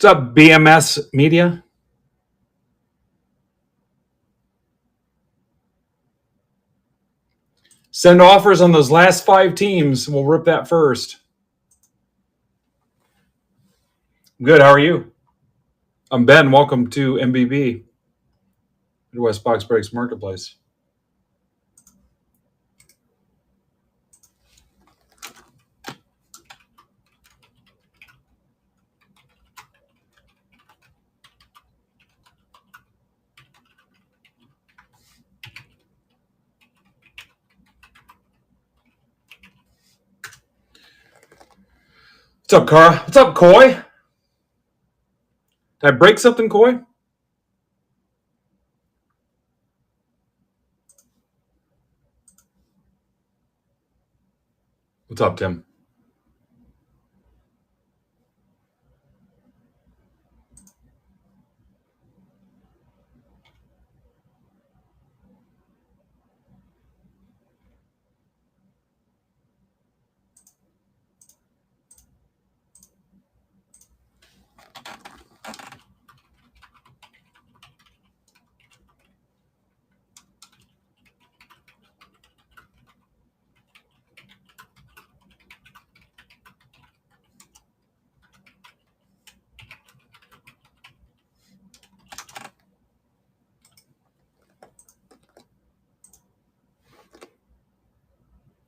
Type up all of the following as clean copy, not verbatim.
What's up, BMS Media? Send offers on those last 5 teams. We'll rip that first. Good. How are you? I'm Ben. Welcome to MBB, Midwest Box Breaks Marketplace. What's up, Cara? What's up, Coy? Did I break something, Coy? What's up, Tim?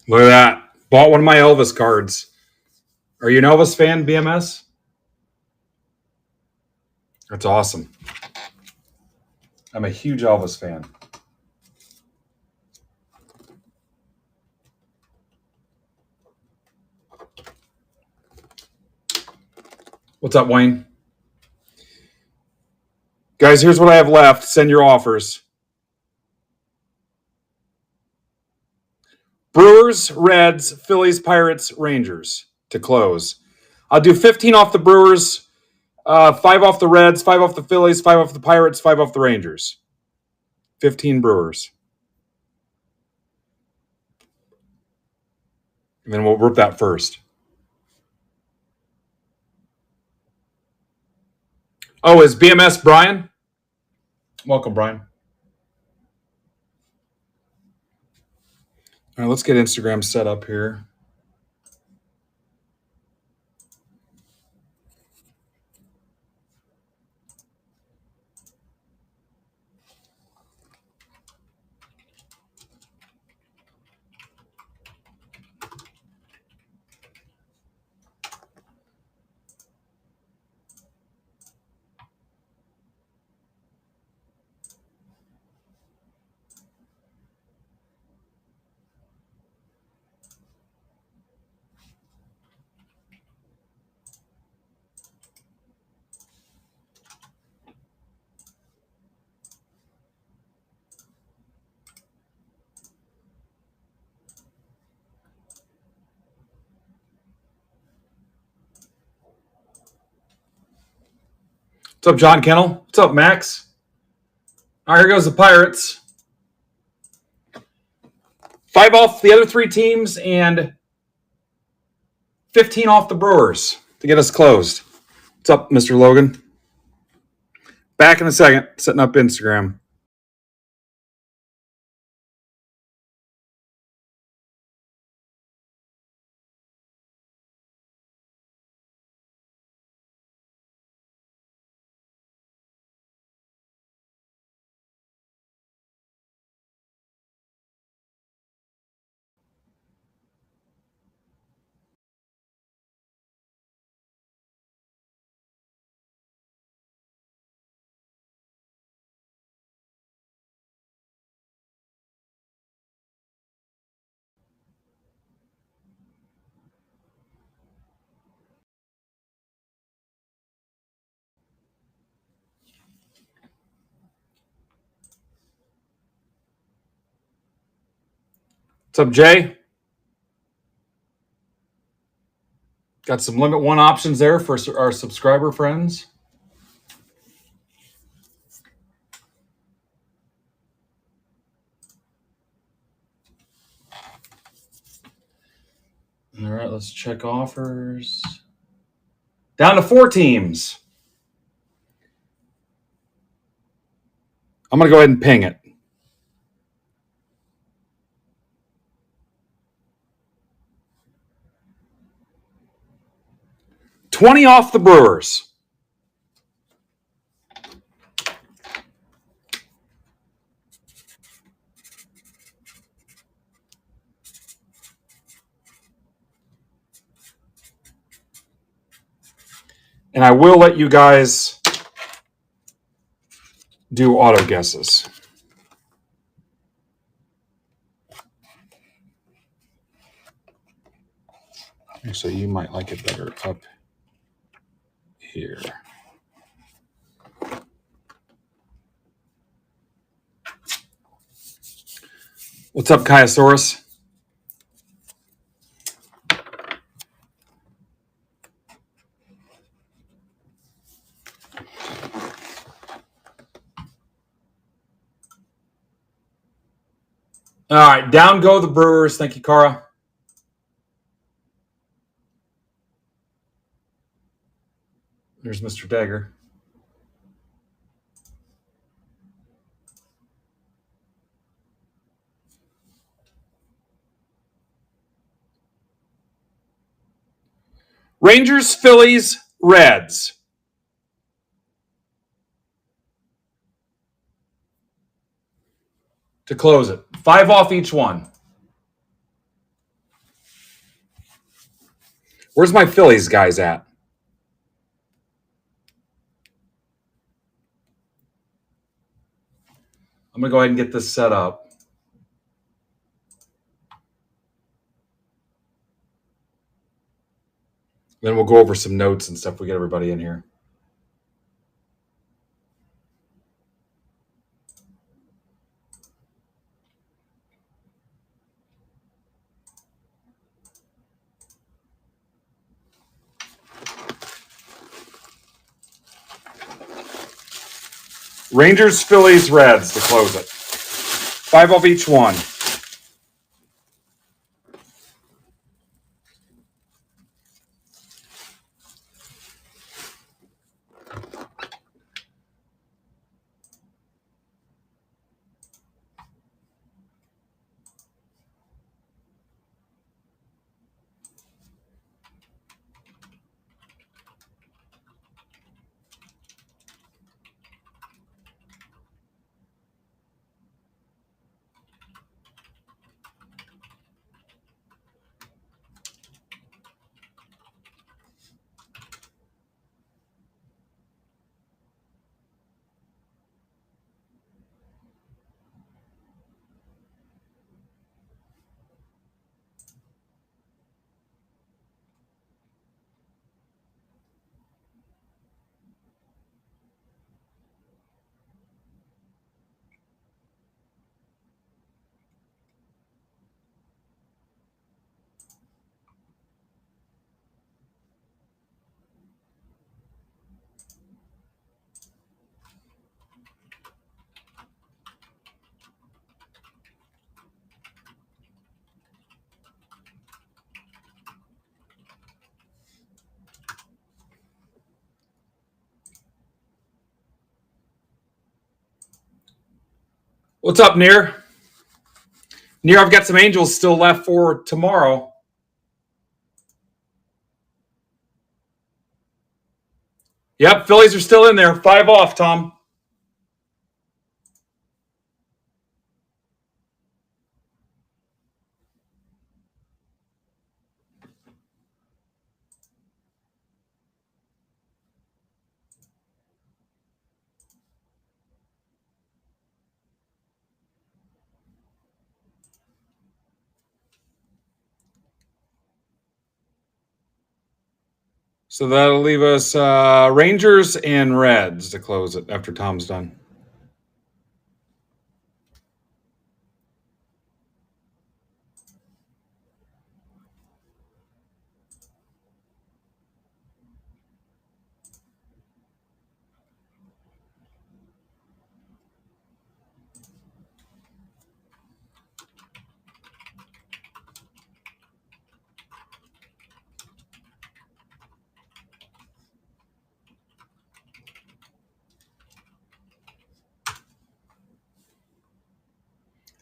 Look at that. Bought one of my Elvis cards. Are you an Elvis fan, BMS? That's awesome. I'm a huge Elvis fan. What's up, Wayne? Guys, here's what I have left. Send your offers. Brewers, Reds, Phillies, Pirates, Rangers to close. I'll do 15 off the Brewers, 5 off the Reds, 5 off the Phillies, 5 off the Pirates, 5 off the Rangers. 15 Brewers. And then we'll rip that first. Oh, is BMS Brian? Welcome, Brian. All right, let's get Instagram set up here. What's up, John Kennel? What's up, Max? All right, here goes the Pirates. 5 off the other 3 teams and 15 off the Brewers to get us closed. What's up, Mr. Logan? Back in a second, setting up Instagram. What's up, Jay? Got some limit 1 options there for our subscriber friends. All right, let's check offers. Down to 4 teams. I'm going to go ahead and ping it. $20 off the Brewers. And I will let you guys do auto guesses. So you might like it better up here. What's up, Kaiasaurus? All right, down go the Brewers. Thank you, Cara. There's Mr. Dagger. Rangers, Phillies, Reds. To close it. 5 off each one. Where's my Phillies guys at? I'm going to go ahead and get this set up. Then we'll go over some notes and stuff. We get everybody in here. Rangers, Phillies, Reds to close it. 5 off each one. What's up, Near? Near, I've got some Angels still left for tomorrow. Yep, Phillies are still in there. 5 off, Tom. So that'll leave us Rangers and Reds to close it after Tom's done.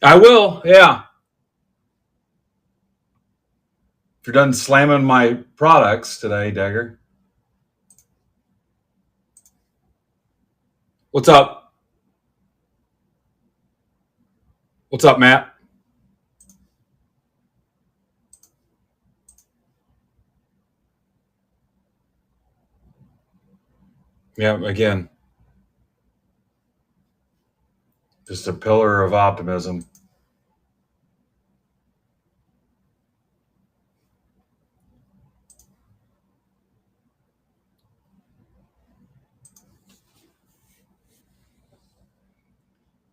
I will, yeah. If you're done slamming my products today, Dagger. What's up? What's up, Matt? Yeah, again, just a pillar of optimism.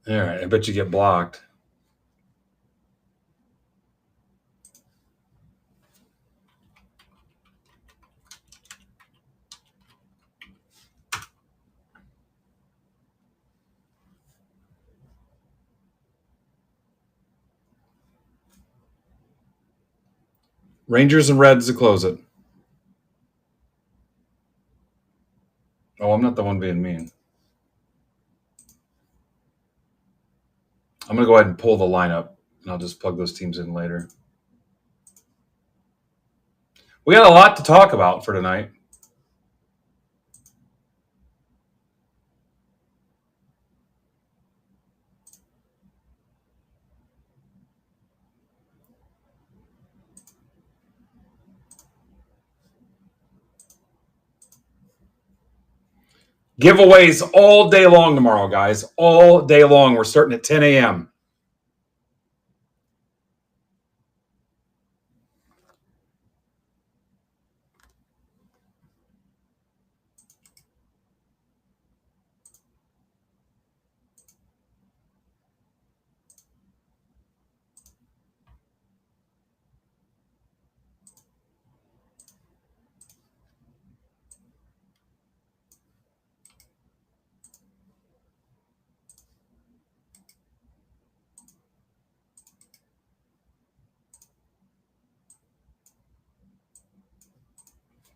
All right, I bet you get blocked. Rangers and Reds to close it. Oh, I'm not the one being mean. I'm going to go ahead and pull the lineup, and I'll just plug those teams in later. We got a lot to talk about for tonight. Giveaways all day long tomorrow, guys. All day long. We're starting at 10 a.m.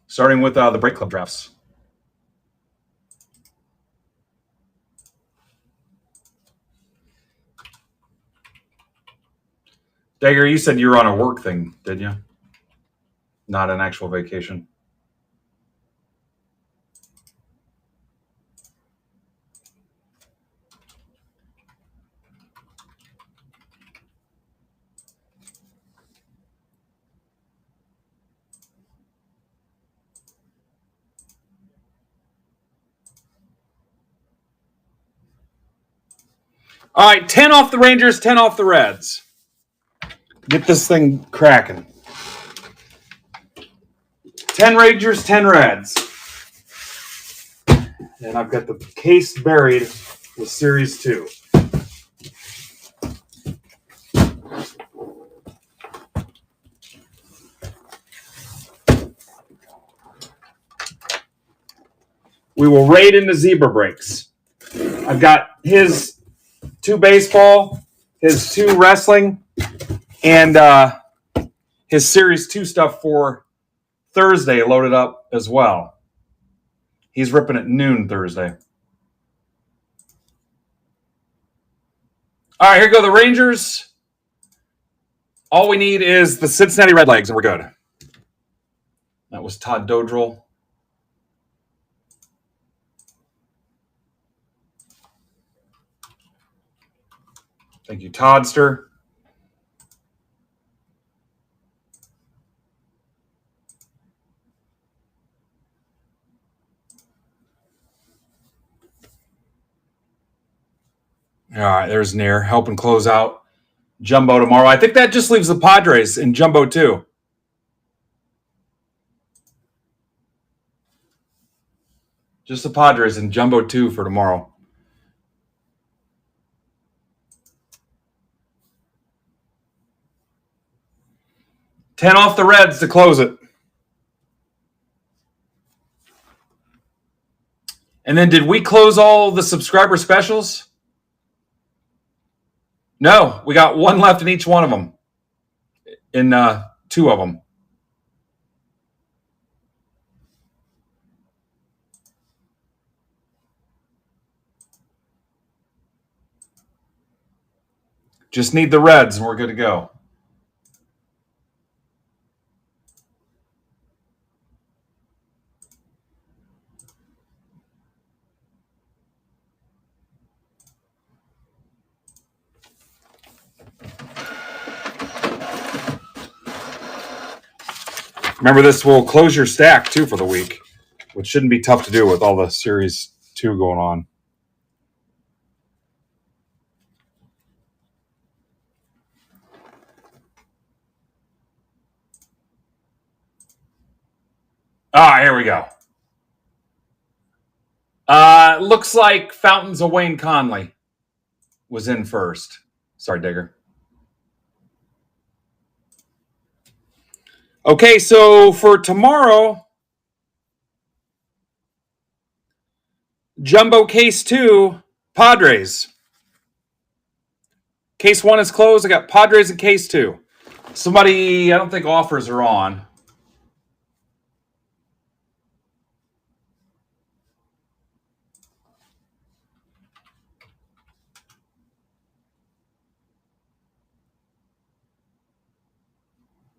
Starting with the Break Club drafts. Dagger, you said you were on a work thing, didn't you? Not an actual vacation. All right, 10 off the Rangers, 10 off the Reds. Get this thing cracking. 10 Rangers, 10 Reds. And I've got the case buried with Series 2. We will raid into zebra breaks. I've got his 2 baseball, his 2 wrestling, and his Series 2 stuff for Thursday loaded up as well. He's ripping at noon Thursday. All right, here go the Rangers. All we need is the Cincinnati Redlegs, and we're good. That was Todd Dodrell. Thank you, Toddster. All right, there's Nair helping close out Jumbo tomorrow. I think that just leaves the Padres in Jumbo 2. Just the Padres in Jumbo 2 for tomorrow. $10 off the Reds to close it. And then did we close all the subscriber specials? No, we got 1 left in each one of them. In 2 of them. Just need the reds and we're good to go. Remember, this will close your stack, too, for the week, which shouldn't be tough to do with all the Series 2 going on. Here we go. Looks like Fountains of Wayne Conley was in first. Sorry, Digger. Okay, so for tomorrow, Jumbo Case 2, Padres. Case 1 is closed. I got Padres in Case 2. Somebody, I don't think offers are on.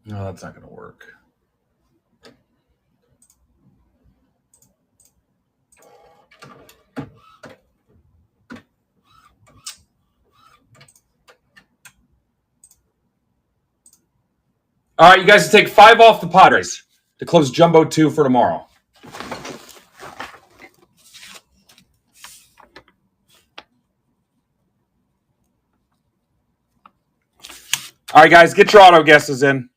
No, that's not going to work. All right, you guys take 5 off the Padres to close Jumbo 2 for tomorrow. All right, guys, get your auto guesses in.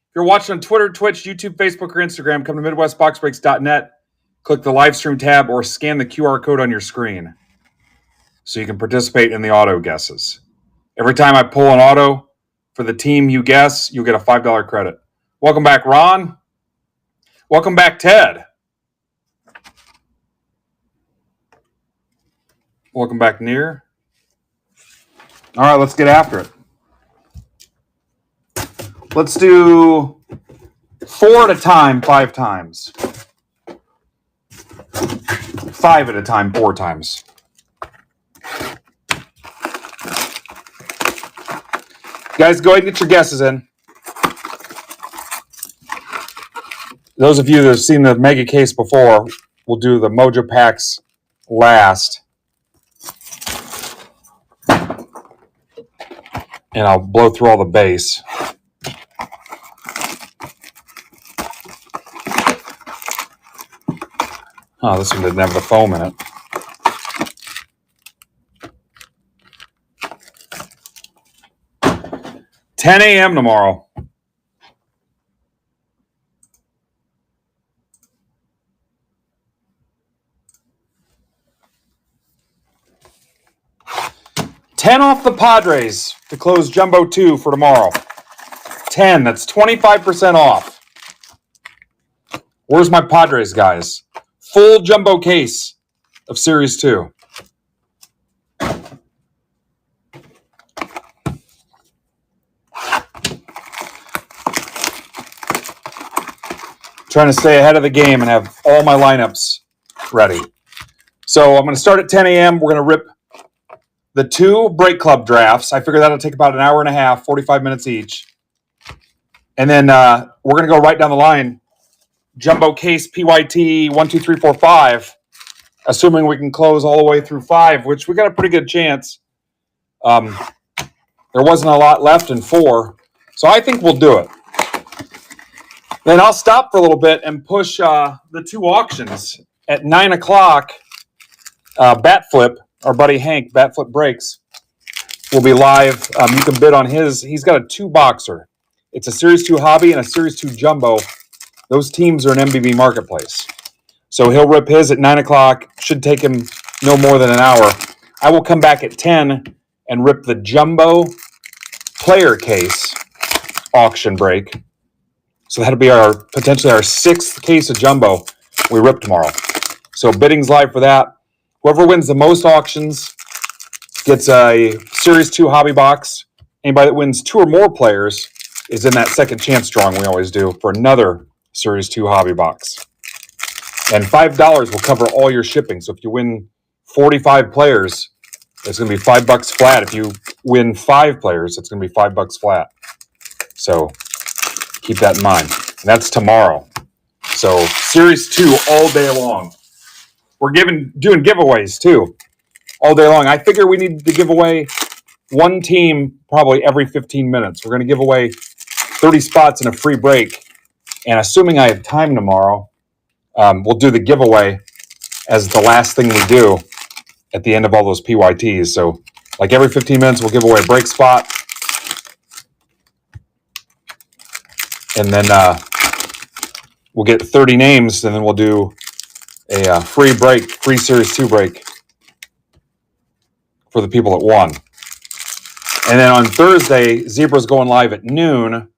If you're watching on Twitter, Twitch, YouTube, Facebook, or Instagram, come to MidwestBoxBreaks.net, click the live stream tab, or scan the QR code on your screen so you can participate in the auto guesses. Every time I pull an auto for the team you guess, you'll get a $5 credit. Welcome back, Ron. Welcome back, Ted. Welcome back, Near. All right, let's get after it. Let's do 4 at a time, 5 times. 5 at a time, 4 times. Guys, go ahead and get your guesses in. Those of you that have seen the mega case before, we'll do the Mojo Packs last. And I'll blow through all the base. Oh, this one didn't have the foam in it. $10 a.m. tomorrow. $10 off the Padres to close Jumbo 2 for tomorrow. 10, that's 25% off. Where's my Padres, guys? Full Jumbo case of Series 2. Trying to stay ahead of the game and have all my lineups ready. So I'm going to start at 10 a.m. We're going to rip the 2 Break Club drafts. I figure that'll take about an hour and a half, 45 minutes each. And then we're going to go right down the line. Jumbo case PYT 1, 2, 3, 4, 5. Assuming we can close all the way through 5, which we got a pretty good chance. There wasn't a lot left in 4. So I think we'll do it. Then I'll stop for a little bit and push the 2 auctions at 9 o'clock. Bat Flip, our buddy Hank, Bat Flip Breaks, will be live. You can bid on his. He's got a 2-boxer. It's a Series 2 Hobby and a Series 2 Jumbo. Those teams are in MBB Marketplace. So he'll rip his at 9 o'clock. Should take him no more than an hour. I will come back at 10 and rip the Jumbo player case auction break. So that'll be potentially our 6th case of Jumbo we rip tomorrow. So bidding's live for that. Whoever wins the most auctions gets a Series 2 hobby box. Anybody that wins 2 or more players is in that second chance drawing we always do for another Series 2 hobby box. And $5 will cover all your shipping. So if you win 45 players, It's going to be $5 flat. If you win 5 players, it's going to be $5 flat. So keep that in mind. And that's tomorrow. So Series 2 all day long. We're doing giveaways too all day long. I figure we need to give away one team probably every 15 minutes. We're going to give away 30 spots in a free break. And assuming I have time tomorrow, we'll do the giveaway as the last thing we do at the end of all those PYTs. So like every 15 minutes, we'll give away a break spot. And then we'll get 30 names, and then we'll do a free Series 2 break for the people that won. And then on Thursday, Zebra's going live at noon,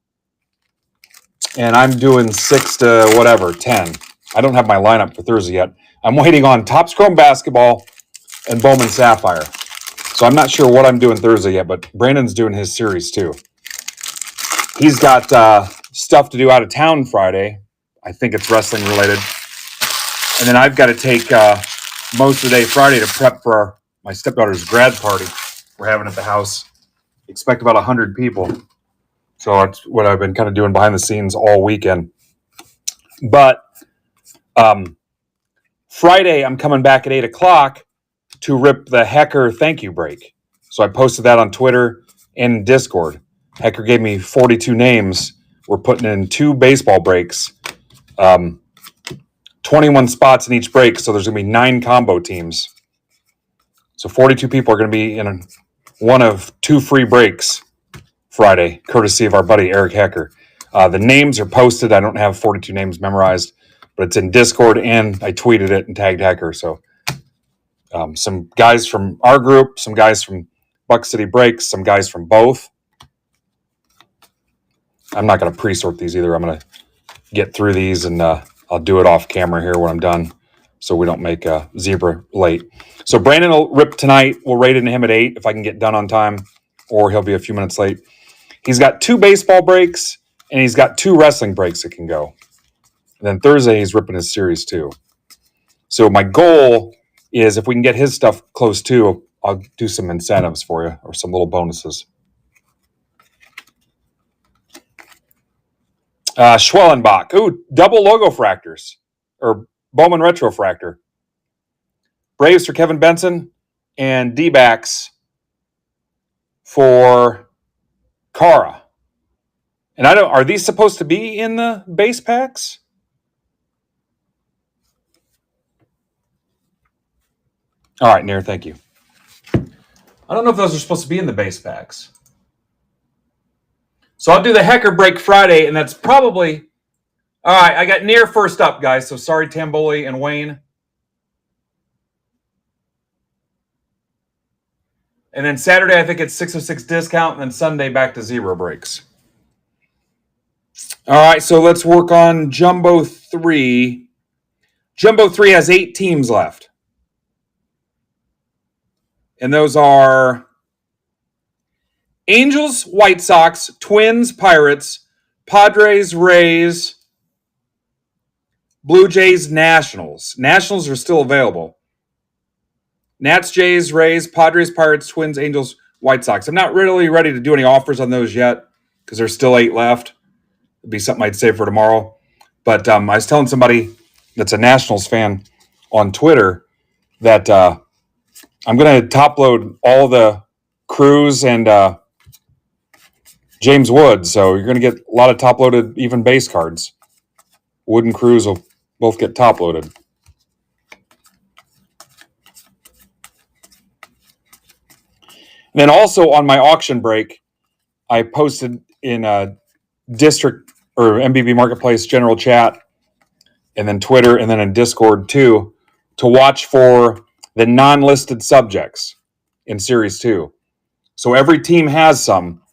and I'm doing 6 to 10. I don't have my lineup for Thursday yet. I'm waiting on Topps Chrome Basketball and Bowman Sapphire. So I'm not sure what I'm doing Thursday yet, but Brandon's doing his Series 2. He's got stuff to do out of town Friday. I think it's wrestling related. And then I've got to take most of the day Friday to prep for my stepdaughter's grad party we're having at the house. Expect about 100 people. So that's what I've been kind of doing behind the scenes all weekend. But Friday, I'm coming back at 8 o'clock to rip the Hecker thank you break. So I posted that on Twitter and Discord. Hecker gave me 42 names. We're putting in 2 baseball breaks, 21 spots in each break. So there's going to be 9 combo teams. So 42 people are going to be in one of 2 free breaks Friday, courtesy of our buddy Eric Hecker. The names are posted. I don't have 42 names memorized, but it's in Discord, and I tweeted it and tagged Hecker. So some guys from our group, some guys from Buck City Breaks, some guys from both. I'm not going to pre-sort these either. I'm going to get through these, and I'll do it off camera here when I'm done so we don't make Zebra late. So Brandon will rip tonight. We'll rate into him at 8 if I can get done on time, or he'll be a few minutes late. He's got 2 baseball breaks, and he's got 2 wrestling breaks that can go. And then Thursday, he's ripping his Series 2. So my goal is if we can get his stuff close to, I'll do some incentives for you or some little bonuses. Schwellenbach. Ooh, double logo fractors or Bowman Retro Fractor. Braves for Kevin Benson and D-backs for Kara. And are these supposed to be in the base packs? All right, Nair, thank you. I don't know if those are supposed to be in the base packs. So I'll do the Hecker break Friday, and that's probably... All right, I got Nair first up, guys. So sorry, Tamboli and Wayne. And then Saturday, I think it's 606 discount, and then Sunday back to 0 breaks. All right, so let's work on Jumbo 3. Jumbo 3 has 8 teams left. And those are Angels, White Sox, Twins, Pirates, Padres, Rays, Blue Jays, Nationals. Nationals are still available. Nats, Jays, Rays, Padres, Pirates, Twins, Angels, White Sox. I'm not really ready to do any offers on those yet because there's still 8 left. It'd be something I'd save for tomorrow. But I was telling somebody that's a Nationals fan on Twitter that I'm going to top load all the Cruz and James Wood. So you're going to get a lot of top loaded even base cards. Wood and Cruz will both get top loaded. And then also on my auction break, I posted in District or MBB Marketplace general chat, and then Twitter, and then in Discord too, to watch for the non-listed subjects in Series 2. So every team has some,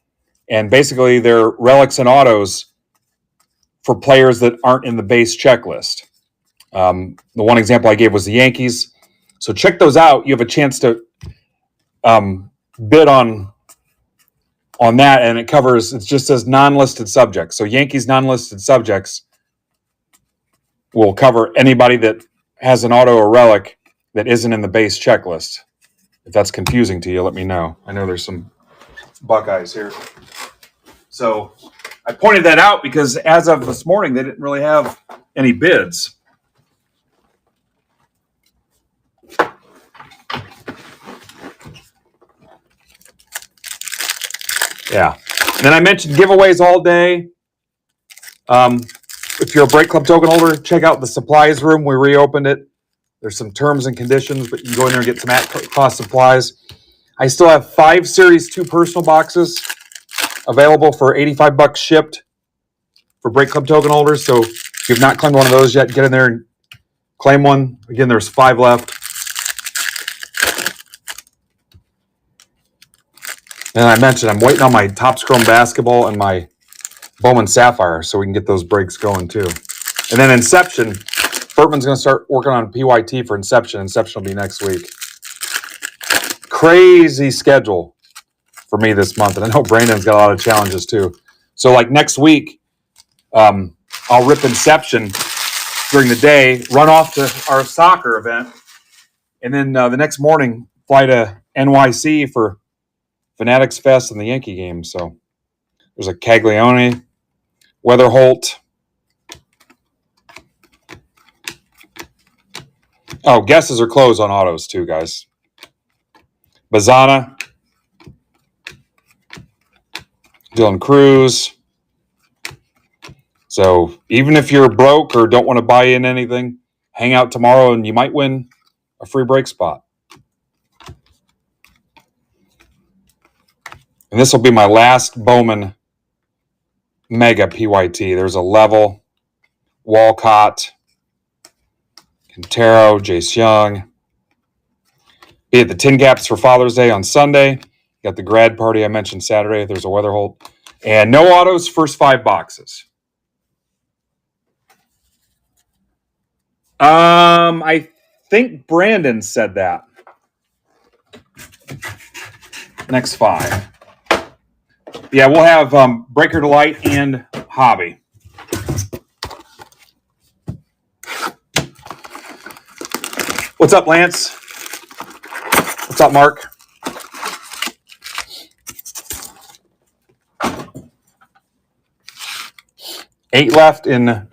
and basically they're relics and autos for players that aren't in the base checklist. The one example I gave was the Yankees. So check those out. You have a chance to bid on that, and it just says non-listed subjects. So Yankees non-listed subjects will cover anybody that has an auto or relic that isn't in the base checklist. If that's confusing to you, let me know. I know there's some Buckeyes here. So I pointed that out because as of this morning, they didn't really have any bids. Yeah. And then I mentioned giveaways all day. If you're a Break Club token holder, check out the supplies room. We reopened it. There's some terms and conditions, but you can go in there and get some at-cost supplies. I still have 5 Series 2 personal boxes available for $85 shipped for Break Club token holders. So if you've not claimed one of those yet, get in there and claim one. Again, there's 5 left. And I mentioned I'm waiting on my Topps Chrome basketball and my Bowman Sapphire so we can get those breaks going too. And then Inception, Bertman's going to start working on PYT for Inception. Inception will be next week. Crazy schedule for me this month. And I know Brandon's got a lot of challenges too. So like next week, I'll rip Inception during the day, run off to our soccer event, and then the next morning fly to NYC for Fanatics Fest and the Yankee game. So there's a Caglione, Weatherholt. Oh, guesses are closed on autos too, guys. Bazana, Dylan Cruz. So even if you're broke or don't want to buy in anything, hang out tomorrow and you might win a free break spot. And this will be my last Bowman Mega PYT. There's a Level, Walcott, Quintero, Jace Young. Be at the Tin Gaps for Father's Day on Sunday. Got the grad party I mentioned Saturday. There's a Weatherholt. And no autos, first 5 boxes. I think Brandon said that. Next 5. Yeah, we'll have Breaker Delight and Hobby. What's up, Lance? What's up, Mark? Eight left in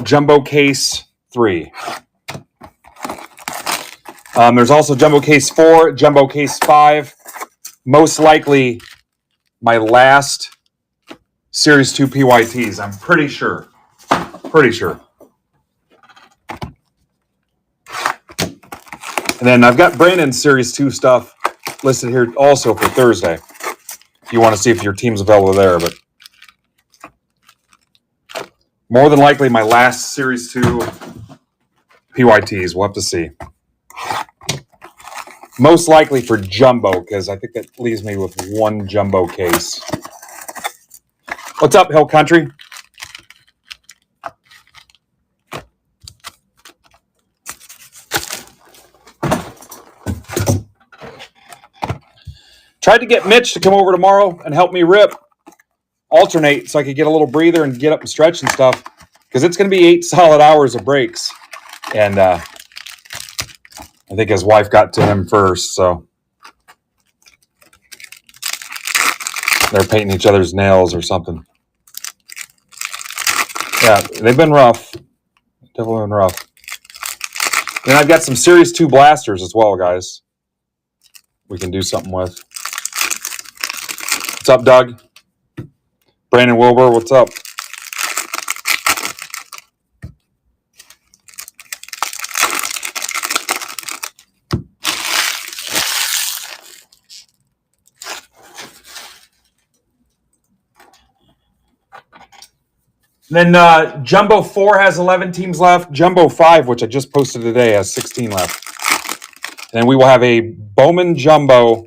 Jumbo Case 3. There's also Jumbo Case 4, Jumbo Case 5. Most likely my last Series 2 PYTs. I'm pretty sure. Pretty sure. And then I've got Brandon's Series 2 stuff listed here also for Thursday. If you want to see if your team's available there. But more than likely my last Series 2 PYTs. We'll have to see. Most likely for Jumbo, because I think that leaves me with 1 Jumbo case. What's up, Hill Country? Tried to get Mitch to come over tomorrow and help me alternate so I could get a little breather and get up and stretch and stuff, because it's going to be 8 solid hours of breaks. And I think his wife got to him first, so they're painting each other's nails or something. Yeah, they've been rough. Definitely been rough. And I've got some Series 2 blasters as well, guys. We can do something with. What's up, Doug? Brandon Wilbur, what's up? Then Jumbo 4 has 11 teams left. Jumbo 5, which I just posted today, has 16 left. And then we will have a Bowman Jumbo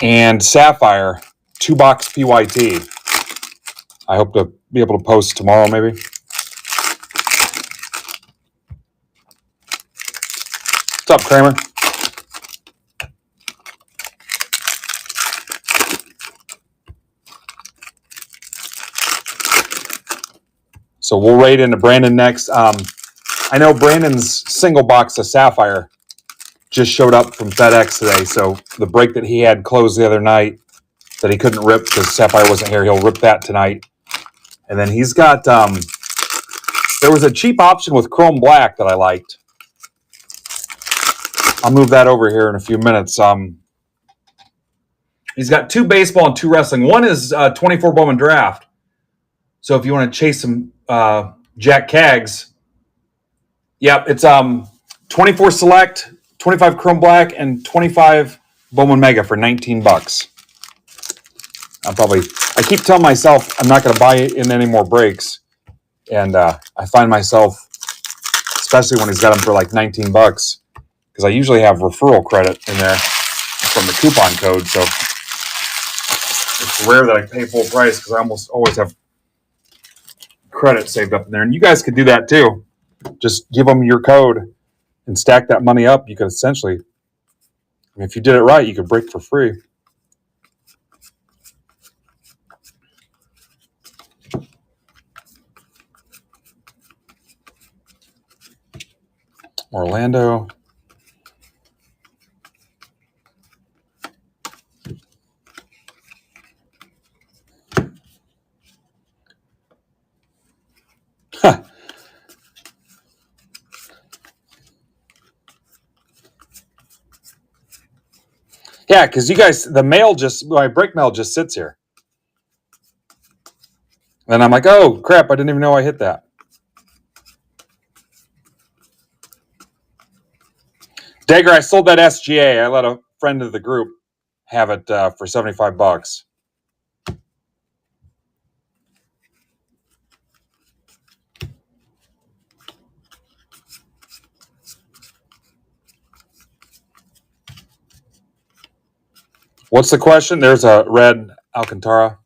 and Sapphire 2-box PYT. I hope to be able to post tomorrow, maybe. What's up, Kramer? So we'll raid into Brandon next. I know Brandon's single box of Sapphire just showed up from FedEx today. So the break that he had closed the other night that he couldn't rip because Sapphire wasn't here, he'll rip that tonight. And then he's got, there was a cheap option with Chrome Black that I liked. I'll move that over here in a few minutes. He's got 2 baseball and 2 wrestling. One is 24 Bowman Draft. So if you want to chase some Jack Cags, yep, it's 24 Select, 25 Chrome Black, and 25 Bowman Mega for $19. I keep telling myself I'm not going to buy in any more breaks, and I find myself, especially when he's got them for like $19, because I usually have referral credit in there from the coupon code, so it's rare that I pay full price because I almost always have credit saved up in there. And you guys could do that too. Just give them your code and stack that money up. You could essentially, if you did it right, you could break for free. Orlando. Huh. Yeah, because you guys, my break mail just sits here. And I'm like, oh, crap, I didn't even know I hit that. Dagger, I sold that SGA. I let a friend of the group have it for $75. What's the question? There's a red Alcantara.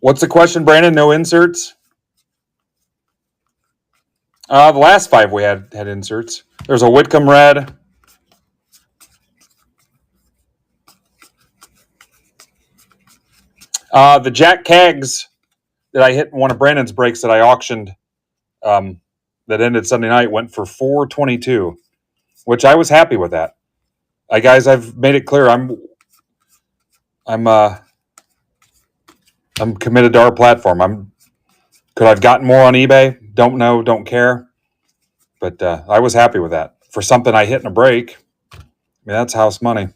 What's the question, Brandon? No inserts? The last 5 we had inserts. There's a Whitcomb red. The Jack Cags that I hit in one of Brandon's breaks that I auctioned that ended Sunday night went for $422, which I was happy with that. Guys, I've made it clear I'm committed to our platform. Could I've gotten more on eBay? Don't know, don't care. But I was happy with that. For something I hit in a break, I mean, that's house money.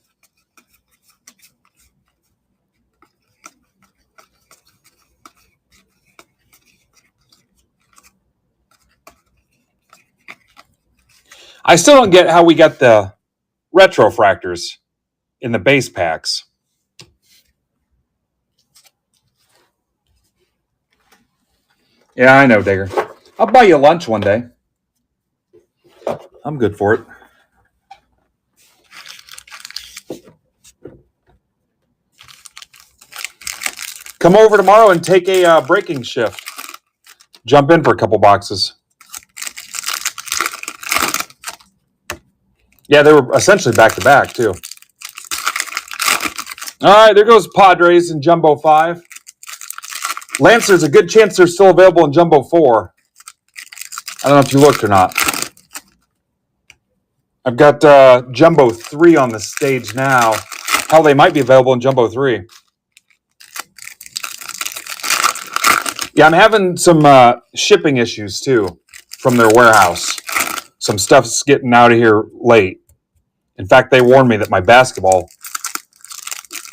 I still don't get how we got the retrofractors in the base packs. Yeah, I know, Digger. I'll buy you lunch one day. I'm good for it. Come over tomorrow and take a breaking shift. Jump in for a couple boxes. Yeah, they were essentially back-to-back, too. All right, there goes Padres in Jumbo 5. Lance, there's a good chance they're still available in Jumbo 4. I don't know if you looked or not. I've got Jumbo 3 on the stage now. Hell, they might be available in Jumbo 3. Yeah, I'm having some shipping issues, too, from their warehouse. Some stuff's getting out of here late. In fact, they warned me that my basketball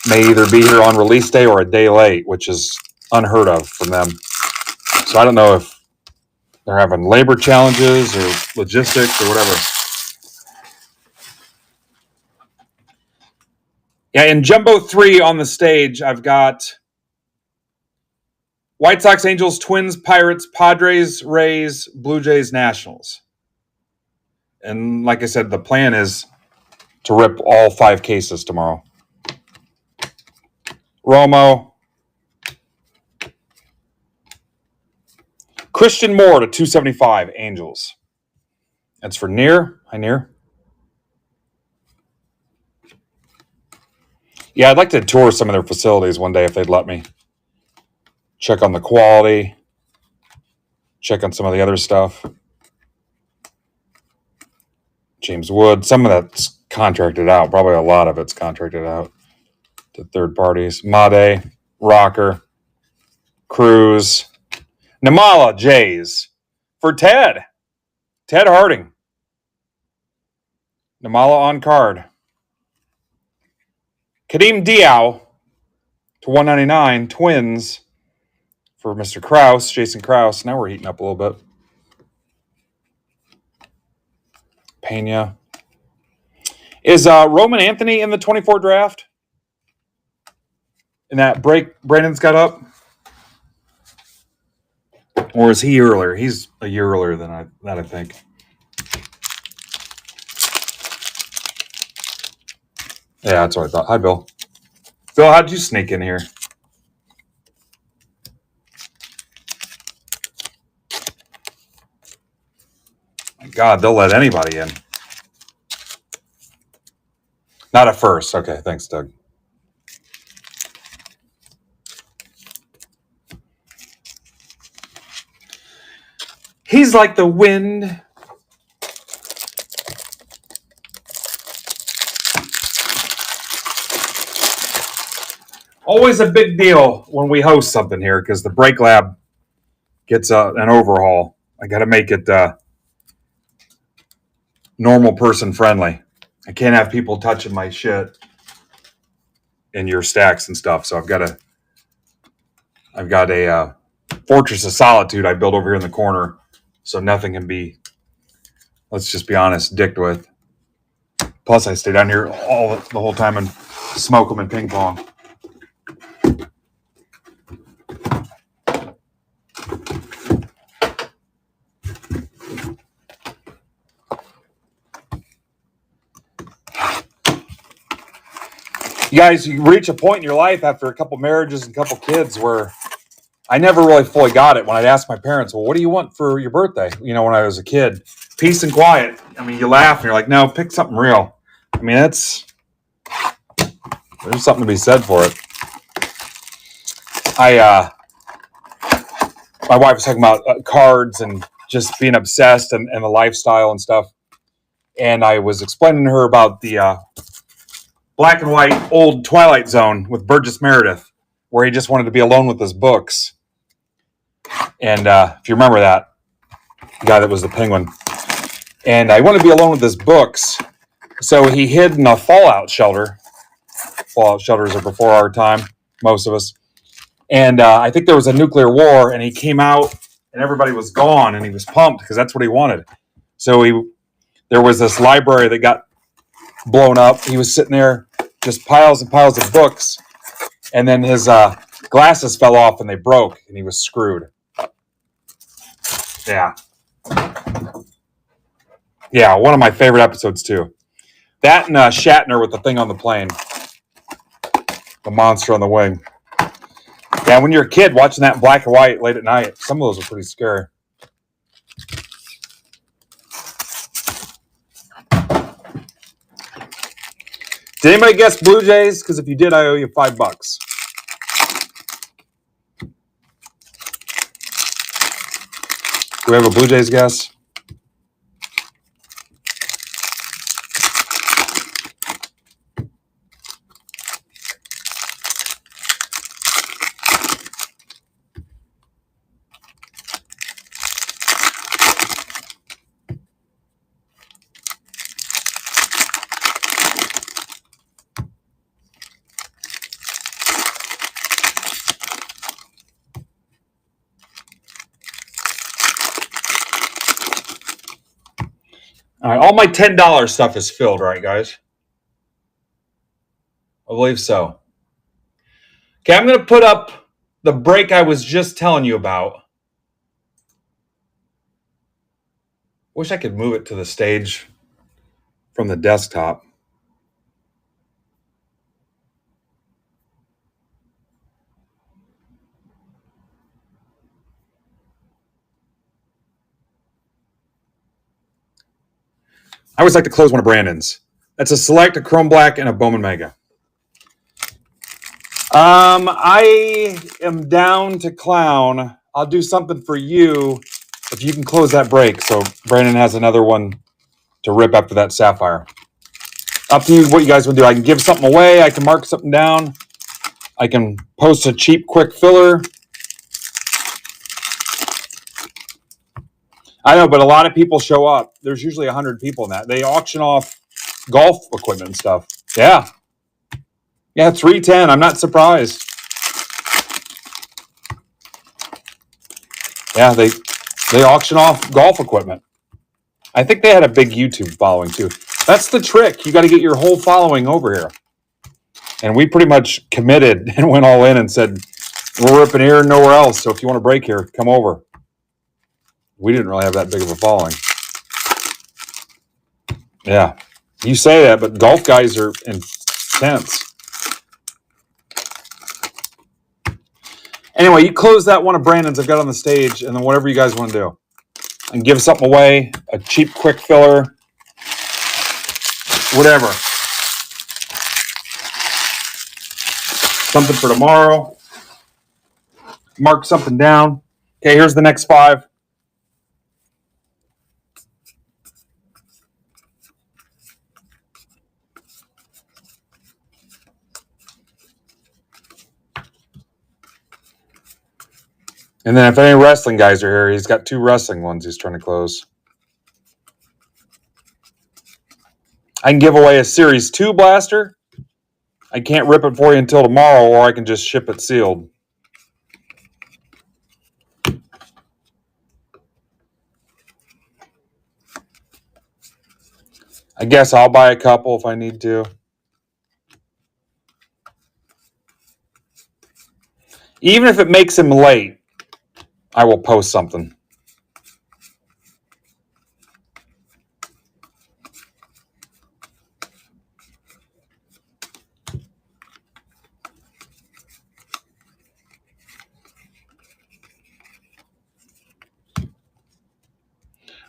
may either be here on release day or a day late, which is unheard of from them. So I don't know if they're having labor challenges or logistics or whatever. Yeah, in Jumbo 3 on the stage, I've got White Sox, Angels, Twins, Pirates, Padres, Rays, Blue Jays, Nationals. And like I said, the plan is to rip all 5 cases tomorrow. Romo. Christian Moore to 275, Angels. That's for Near. Hi, Near. Yeah, I'd like to tour some of their facilities one day if they'd let me. Check on the quality. Check on some of the other stuff. James Wood. Some of that's contracted out. Probably a lot of it's contracted out to third parties. Made, Rocker, Cruz, Namala, Jays. For Ted Harding. Namala on card. Kadeem Diao to 199. Twins for Mr. Krause, Jason Krause. Now we're heating up a little bit. Pena. Is Roman Anthony in the 24 draft? In that break Brandon's got up? Or is he earlier? He's a year earlier than I think. Yeah, that's what I thought. Hi, Bill. Bill, how'd you sneak in here? My God, they'll let anybody in. Not at first. Okay, thanks, Doug. He's like the wind. Always a big deal when we host something here because the Break Lab gets an overhaul. I got to make it normal person friendly. I can't have people touching my shit in your stacks and stuff. So I've got a fortress of solitude I built over here in the corner, so nothing can be, let's just be honest, dicked with. Plus, I stay down here the whole time and smoke them in ping pong. You guys, you reach a point in your life after a couple marriages and a couple kids where I never really fully got it when I'd ask my parents, well, what do you want for your birthday? You know, when I was a kid, peace and quiet. I mean, you laugh and you're like, no, pick something real. I mean, there's something to be said for it. My wife was talking about cards and just being obsessed and the lifestyle and stuff. And I was explaining to her about the black and white old Twilight Zone with Burgess Meredith, where he just wanted to be alone with his books. And if you remember that, the guy that was the penguin. And I wanted to be alone with his books. So he hid in a fallout shelter. Fallout shelters are before our time, most of us. And I think there was a nuclear war, and he came out, and everybody was gone, and he was pumped because that's what he wanted. So there was this library that got blown up. He was sitting there, just piles and piles of books, and then his glasses fell off and they broke, and he was screwed. Yeah, one of my favorite episodes too. That and Shatner with the thing on the plane, the monster on the wing. Yeah, when you're a kid watching that in black and white late at night, some of those are pretty scary. Did anybody guess Blue Jays? Because if you did, I owe you $5. Do we have a Blue Jays guess? All right, all my $10 stuff is filled, right, guys? I believe so. Okay, I'm going to put up the break I was just telling you about. Wish I could move it to the stage from the desktop. I always like to close one of Brandon's. That's a Select, a Chrome Black, and a Bowman Mega. I am down to clown. I'll do something for you if you can close that break. So Brandon has another one to rip after that sapphire. Up to you what you guys would do. I can give something away. I can mark something down. I can post a cheap, quick filler. I know, but a lot of people show up. There's usually 100 people in that. They auction off golf equipment and stuff. Yeah. Yeah, 310. I'm not surprised. Yeah, they auction off golf equipment. I think they had a big YouTube following too. That's the trick. You got to get your whole following over here. And we pretty much committed and went all in and said, we're ripping here and nowhere else. So if you want to break here, come over. We didn't really have that big of a following. Yeah. You say that, but golf guys are intense. Anyway, you close that one of Brandon's I've got on the stage, and then whatever you guys want to do. And give something away, a cheap, quick filler, whatever. Something for tomorrow. Mark something down. Okay, here's the next 5. And then if any wrestling guys are here, he's got 2 wrestling ones he's trying to close. I can give away a Series 2 blaster. I can't rip it for you until tomorrow, or I can just ship it sealed. I guess I'll buy a couple if I need to. Even if it makes him late, I will post something.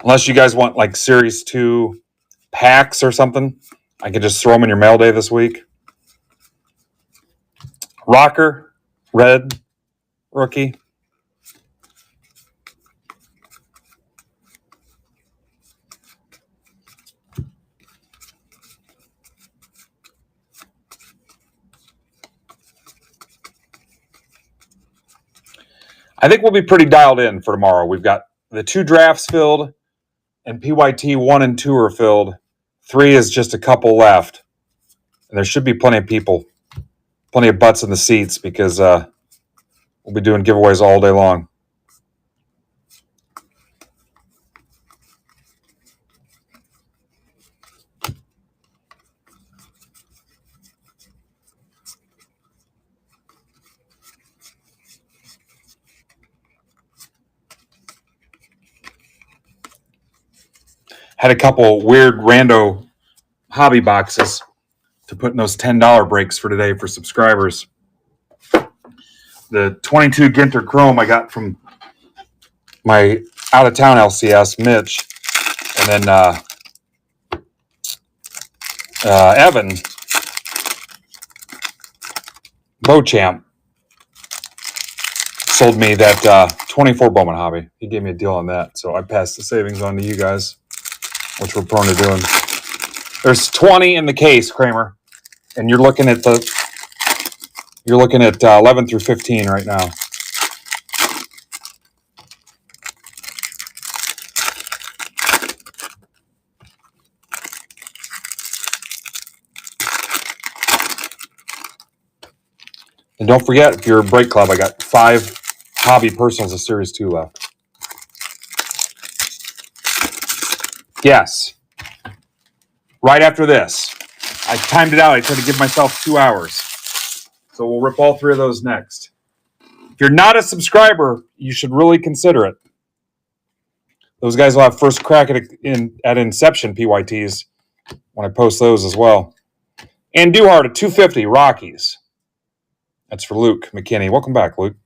Unless you guys want like Series 2 packs or something, I could just throw them in your mail day this week. Rocker, red, rookie. I think we'll be pretty dialed in for tomorrow. We've got the 2 drafts filled, and PYT 1 and 2 are filled. 3 is just a couple left. And there should be plenty of people, plenty of butts in the seats, because we'll be doing giveaways all day long. Had a couple weird rando hobby boxes to put in those $10 breaks for today for subscribers. The 22 Ginter Chrome I got from my out-of-town LCS, Mitch. And then Evan, Beauchamp, sold me that 24 Bowman hobby. He gave me a deal on that, so I passed the savings on to you guys, which we're prone to doing. There's 20 in the case, Kramer, and you're looking at 11 through 15 right now. And don't forget, if you're a break club, I got 5 hobby personals of Series 2 left. Yes. Right after this. I timed it out. I tried to give myself 2 hours. So we'll rip all 3 of those next. If you're not a subscriber, you should really consider it. Those guys will have first crack at Inception PYTs when I post those as well. And Duhart at 250 Rockies. That's for Luke McKinney. Welcome back, Luke.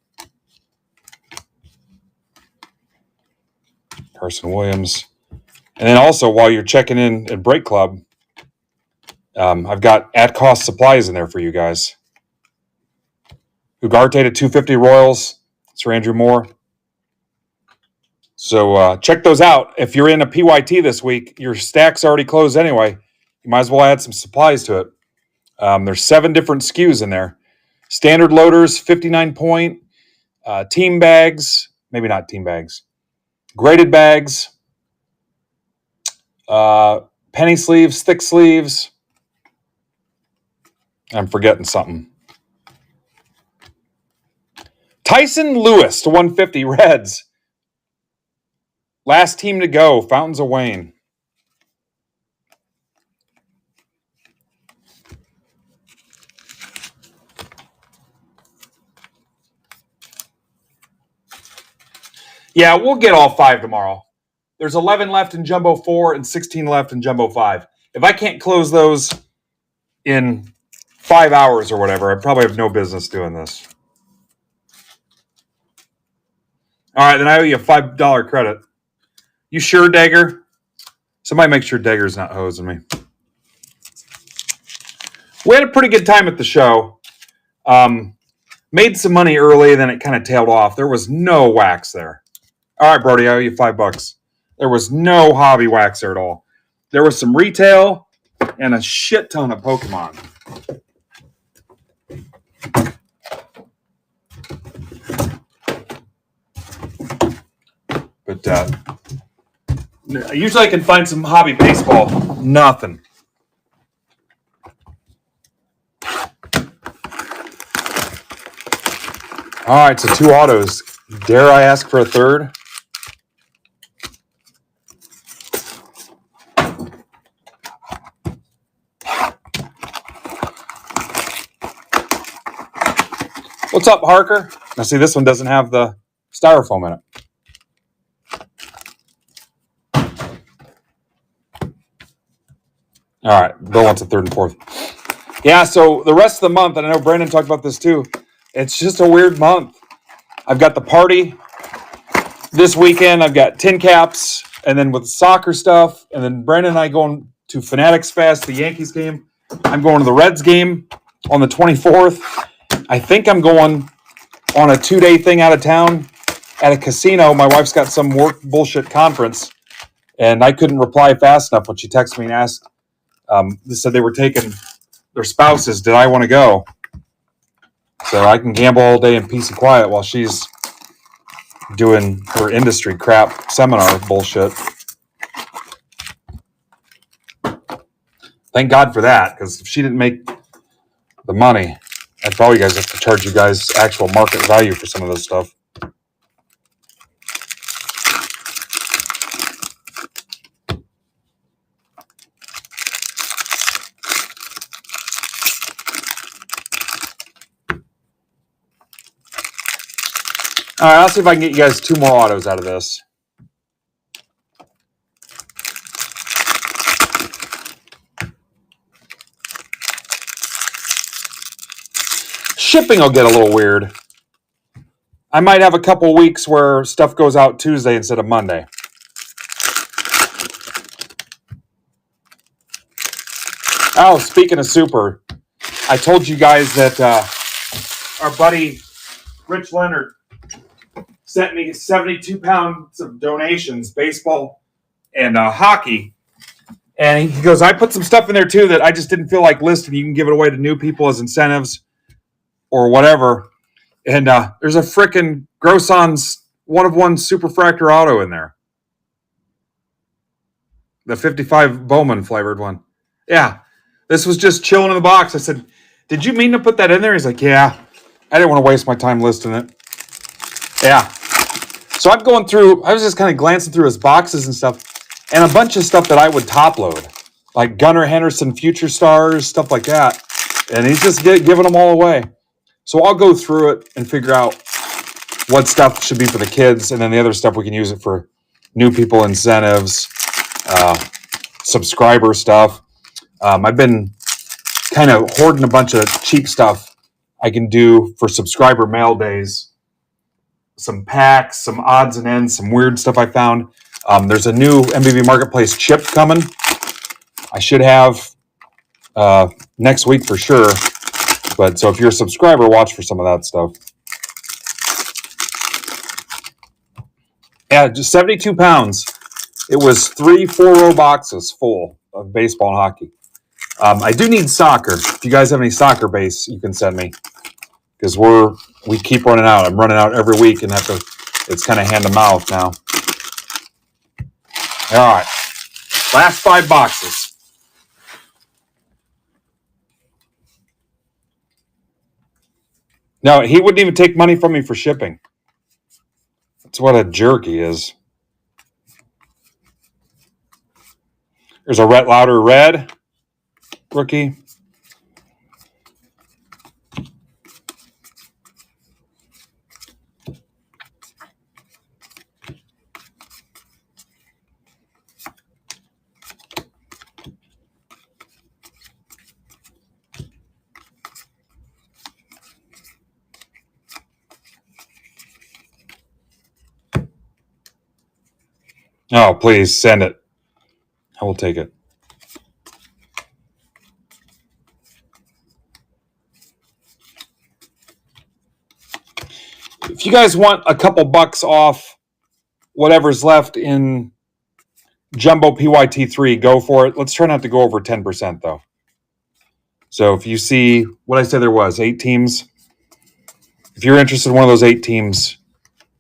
Carson Williams. And then also, while you're checking in at Break Club, I've got at-cost supplies in there for you guys. Ugarte at 250 Royals. Sir Andrew Moore. So check those out. If you're in a PYT this week, your stack's already closed anyway. You might as well add some supplies to it. There's 7 different SKUs in there. Standard loaders, 59 point. Team bags, maybe not team bags. Graded bags. Penny sleeves, thick sleeves. I'm forgetting something. Tyson Lewis to 150 Reds. Last team to go. Fountains of Wayne. Yeah, we'll get all 5 tomorrow. There's 11 left in Jumbo 4 and 16 left in Jumbo 5. If I can't close those in 5 hours or whatever, I probably have no business doing this. All right, then I owe you a $5 credit. You sure, Dagger? Somebody make sure Dagger's not hosing me. We had a pretty good time at the show. Made some money early, then it kind of tailed off. There was no wax there. All right, Brody, I owe you $5. There was no hobby wax there at all. There was some retail and a shit ton of Pokemon. But usually I can find some hobby baseball. Nothing. All right, so 2 autos. Dare I ask for a third? What's up, Harker? Now, see, this one doesn't have the styrofoam in it. All right, Bill wants a 3rd and 4th. Yeah, so the rest of the month, and I know Brandon talked about this too, it's just a weird month. I've got the party this weekend. I've got tin caps, and then with soccer stuff, and then Brandon and I going to Fanatics Fest, the Yankees game. I'm going to the Reds game on the 24th. I think I'm going on a 2-day thing out of town at a casino. My wife's got some work bullshit conference, and I couldn't reply fast enough when she texted me and asked. They said they were taking their spouses. Did I want to go? So I can gamble all day in peace and quiet while she's doing her industry crap seminar bullshit. Thank God for that, because if she didn't make the money, I'd probably guys have to charge you guys actual market value for some of this stuff. All right, I'll see if I can get you guys 2 more autos out of this. Shipping will get a little weird. I might have a couple weeks where stuff goes out Tuesday instead of Monday. Oh, speaking of super, I told you guys that our buddy Rich Leonard sent me 72 pounds of donations, baseball and hockey. And he goes, I put some stuff in there too that I just didn't feel like listing. You can give it away to new people as incentives or whatever. And there's a frickin' Grosson's 1-of-1 Superfractor auto in there. The 55 Bowman flavored one. Yeah. This was just chilling in the box. I said, did you mean to put that in there? He's like, yeah. I didn't want to waste my time listing it. Yeah. So I'm going through, I was just kind of glancing through his boxes and stuff, and a bunch of stuff that I would top load, like Gunnar Henderson Future Stars, stuff like that. And he's just giving them all away. So I'll go through it and figure out what stuff should be for the kids, and then the other stuff we can use it for new people incentives, subscriber stuff. I've been kind of hoarding a bunch of cheap stuff I can do for subscriber mail days. Some packs, some odds and ends, some weird stuff I found. There's a new MBB Marketplace chip coming. I should have next week for sure. But so if you're a subscriber, watch for some of that stuff. Yeah, just 72 pounds. It was 3 4-row boxes full of baseball and hockey. I do need soccer. If you guys have any soccer base, you can send me because we keep running out. I'm running out every week and have to. It's kind of hand to mouth now. All right, last 5 boxes. No, he wouldn't even take money from me for shipping. That's what a jerk he is. There's a Rhett Lauder red rookie. Oh, please send it. I will take it. If you guys want a couple bucks off whatever's left in Jumbo PYT3, go for it. Let's try not to go over 10%, though. So if you see what I said there was, 8 teams, if you're interested in one of those 8 teams,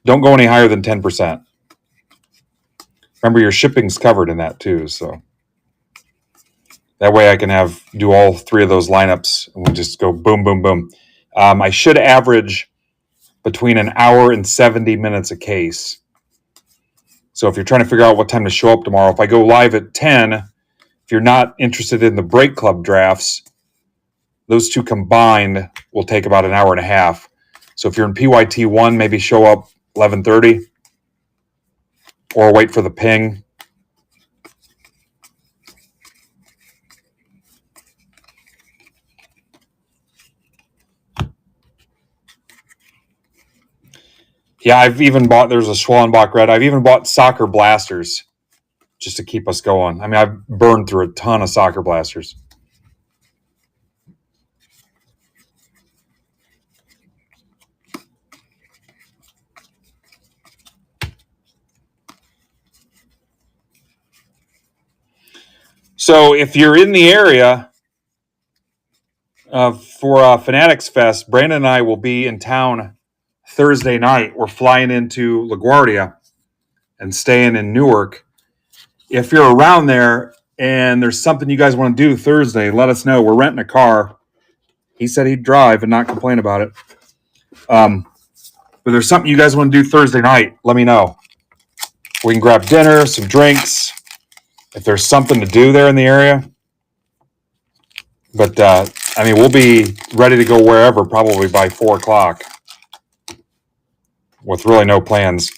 don't go any higher than 10%. Remember, your shipping's covered in that, too. So that way I can do all 3 of those lineups, and we just go boom, boom, boom. I should average between an hour and 70 minutes a case. So if you're trying to figure out what time to show up tomorrow, if I go live at 10, if you're not interested in the break club drafts, those 2 combined will take about an hour and a half. So if you're in PYT1, maybe show up 11:30 or wait for the ping. Yeah, I've even bought, there's a Schwallenbach red. I've even bought soccer blasters just to keep us going. I mean, I've burned through a ton of soccer blasters. So if you're in the area for Fanatics Fest, Brandon and I will be in town Thursday night. We're flying into LaGuardia and staying in Newark. If you're around there and there's something you guys want to do Thursday, let us know. We're renting a car. He said he'd drive and not complain about it. But there's something you guys want to do Thursday night, let me know. We can grab dinner, some drinks, if there's something to do there in the area. But, I mean, we'll be ready to go wherever probably by 4 o'clock with really no plans.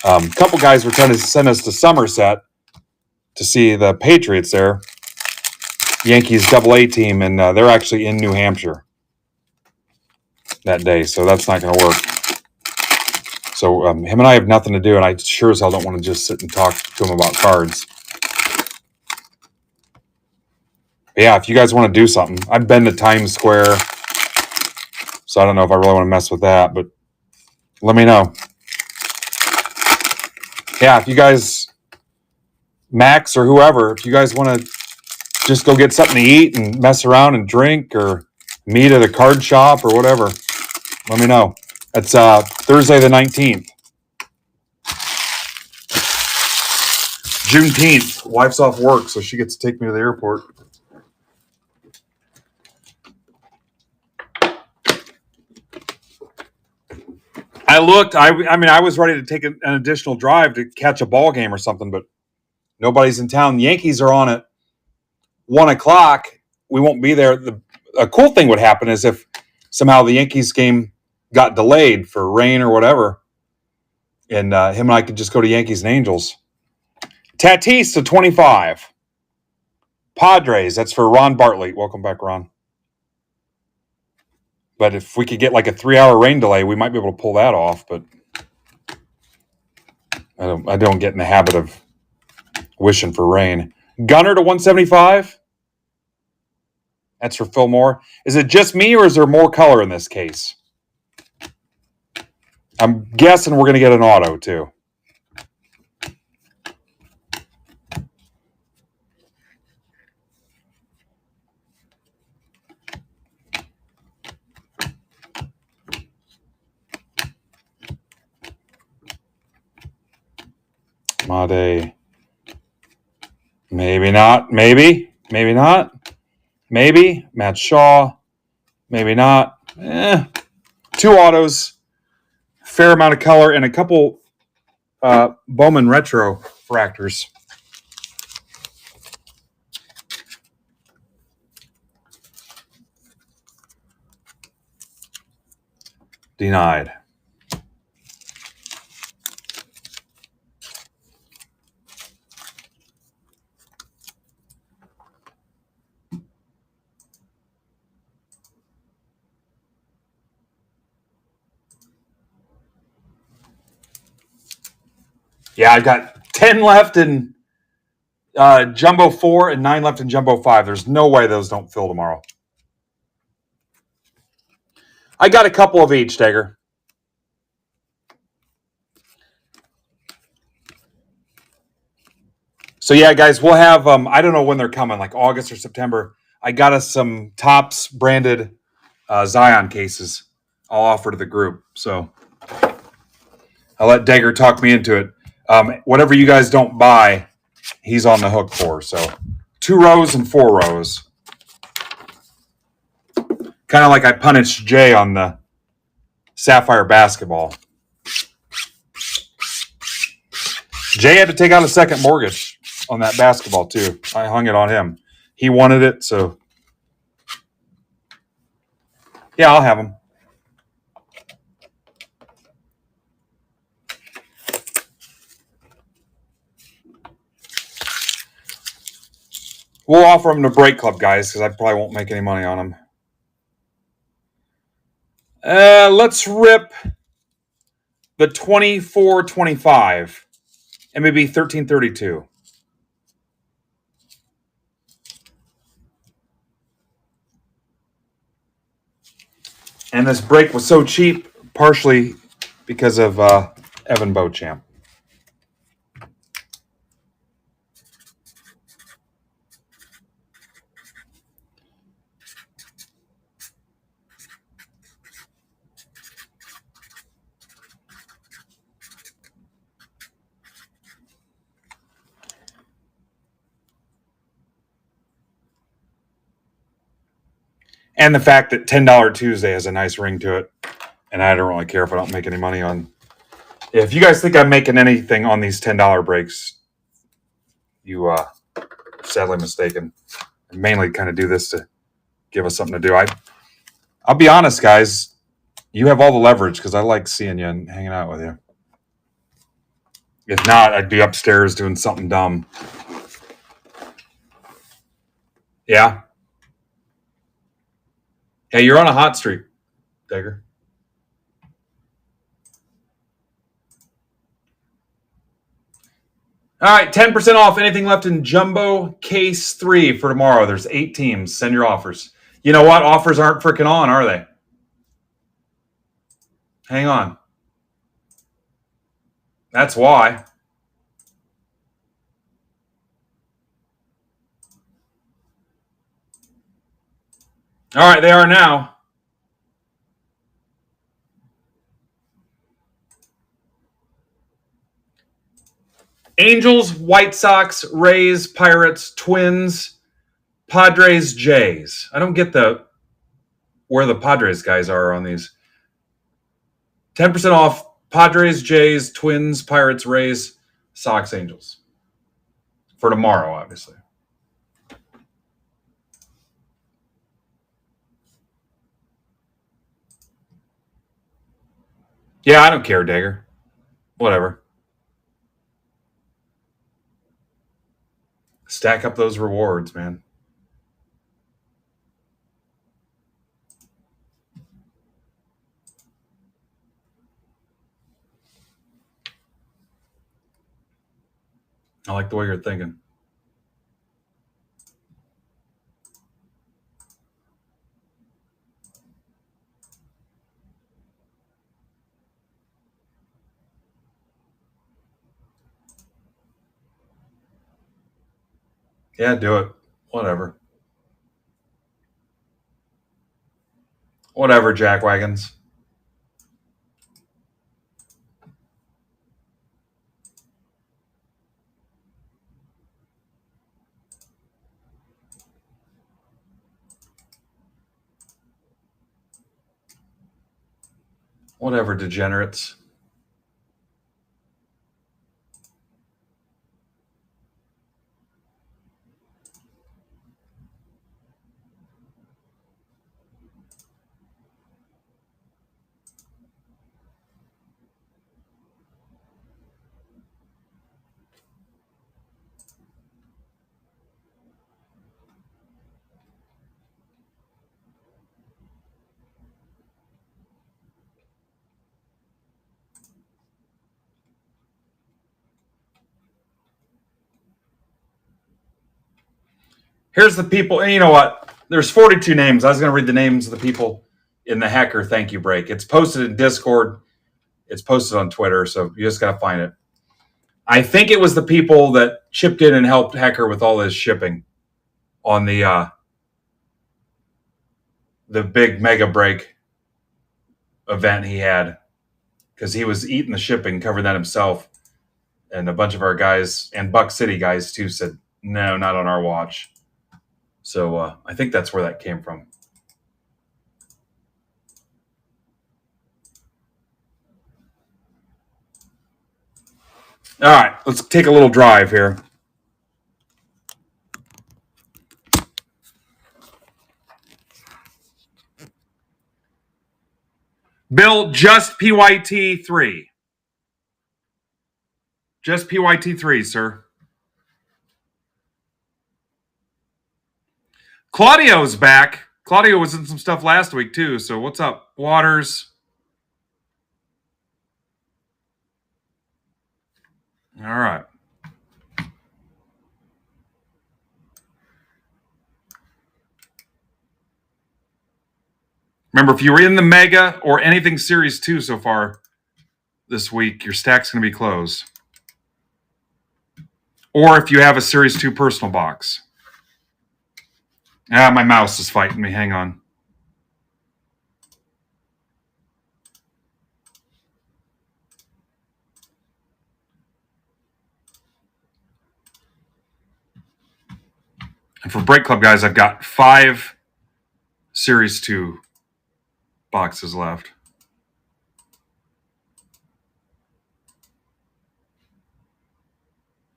A couple guys were trying to send us to Somerset to see the Patriots there, Yankees AA team, and they're actually in New Hampshire that day, so that's not going to work. So him and I have nothing to do, and I sure as hell don't want to just sit and talk to him about cards. But yeah, if you guys want to do something, I've been to Times Square, so I don't know if I really want to mess with that, but let me know. Yeah, if you guys, Max or whoever, if you guys want to just go get something to eat and mess around and drink or meet at a card shop or whatever, let me know. It's Thursday the 19th. Juneteenth. Wife's off work, so she gets to take me to the airport. I looked. I mean, I was ready to take an additional drive to catch a ball game or something, but nobody's in town. The Yankees are on at 1 o'clock. We won't be there. A cool thing would happen is if somehow the Yankees game got delayed for rain or whatever, and him and I could just go to Yankees and Angels. Tatis to 25. Padres, that's for Ron Bartley. Welcome back, Ron. But if we could get like a 3-hour rain delay, we might be able to pull that off. But I don't get in the habit of wishing for rain. Gunner to 175. That's for Phil Moore. Is it just me or is there more color in this case? I'm guessing we're going to get an auto too. Made. Maybe not. Maybe. Maybe not. Maybe. Matt Shaw. Maybe not. 2 autos. Fair amount of color and a couple Bowman Retro fractors. Denied. Yeah, I got 10 left in Jumbo 4 and 9 left in Jumbo 5. There's no way those don't fill tomorrow. I got a couple of each, Dagger. So yeah, guys, we'll have I don't know when they're coming, like August or September. I got us some Topps branded Zion cases. I'll offer to the group. So I'll let Dagger talk me into it. Whatever you guys don't buy, he's on the hook for. So 2 rows and 4 rows. Kind of like I punished Jay on the Sapphire basketball. Jay had to take out a second mortgage on that basketball too. I hung it on him. He wanted it, so yeah, I'll have him. We'll offer him to Break Club, guys, because I probably won't make any money on him. Let's rip the 24-25 MBB 1332. And this break was so cheap, partially because of Evan Beauchamp. And the fact that $10 Tuesday has a nice ring to it. And I don't really care if I don't make any money on. If you guys think I'm making anything on these $10 breaks, you sadly mistaken. I mainly kind of do this to give us something to do. I'll be honest, guys. You have all the leverage because I like seeing you and hanging out with you. If not, I'd be upstairs doing something dumb. Yeah. Hey, you're on a hot streak, Dagger. All right, 10% off anything left in Jumbo Case 3 for tomorrow. There's 8 teams. Send your offers. You know what? Offers aren't freaking on, are they? Hang on. That's why. All right, they are now. Angels, White Sox, Rays, Pirates, Twins, Padres, Jays. I don't get where the Padres guys are on these. 10% off Padres, Jays, Twins, Pirates, Rays, Sox, Angels. For tomorrow, obviously. Yeah, I don't care, Dagger. Whatever. Stack up those rewards, man. I like the way you're thinking. Yeah, do it. Whatever. Whatever, jackwagons. Whatever, degenerates. Here's the people. And you know what? There's 42 names. I was going to read the names of the people in the hacker thank you break. It's posted in Discord. It's posted on Twitter. So you just got to find it. I think it was the people that chipped in and helped Hacker with all his shipping on the big mega break event he had, because he was eating the shipping, covering that himself. And a bunch of our guys and Buck City guys too said, no, not on our watch. So I think that's where that came from. All right, let's take a little drive here. Bill, just PYT3. Just PYT3, sir. Claudio's back. Claudio was in some stuff last week too. So what's up, Waters? All right. Remember, if you were in the Mega or anything Series 2 so far this week, your stack's going to be closed. Or if you have a Series 2 personal box. Ah, my mouse is fighting me. Hang on. And for Break Club guys, I've got 5 Series 2 boxes left.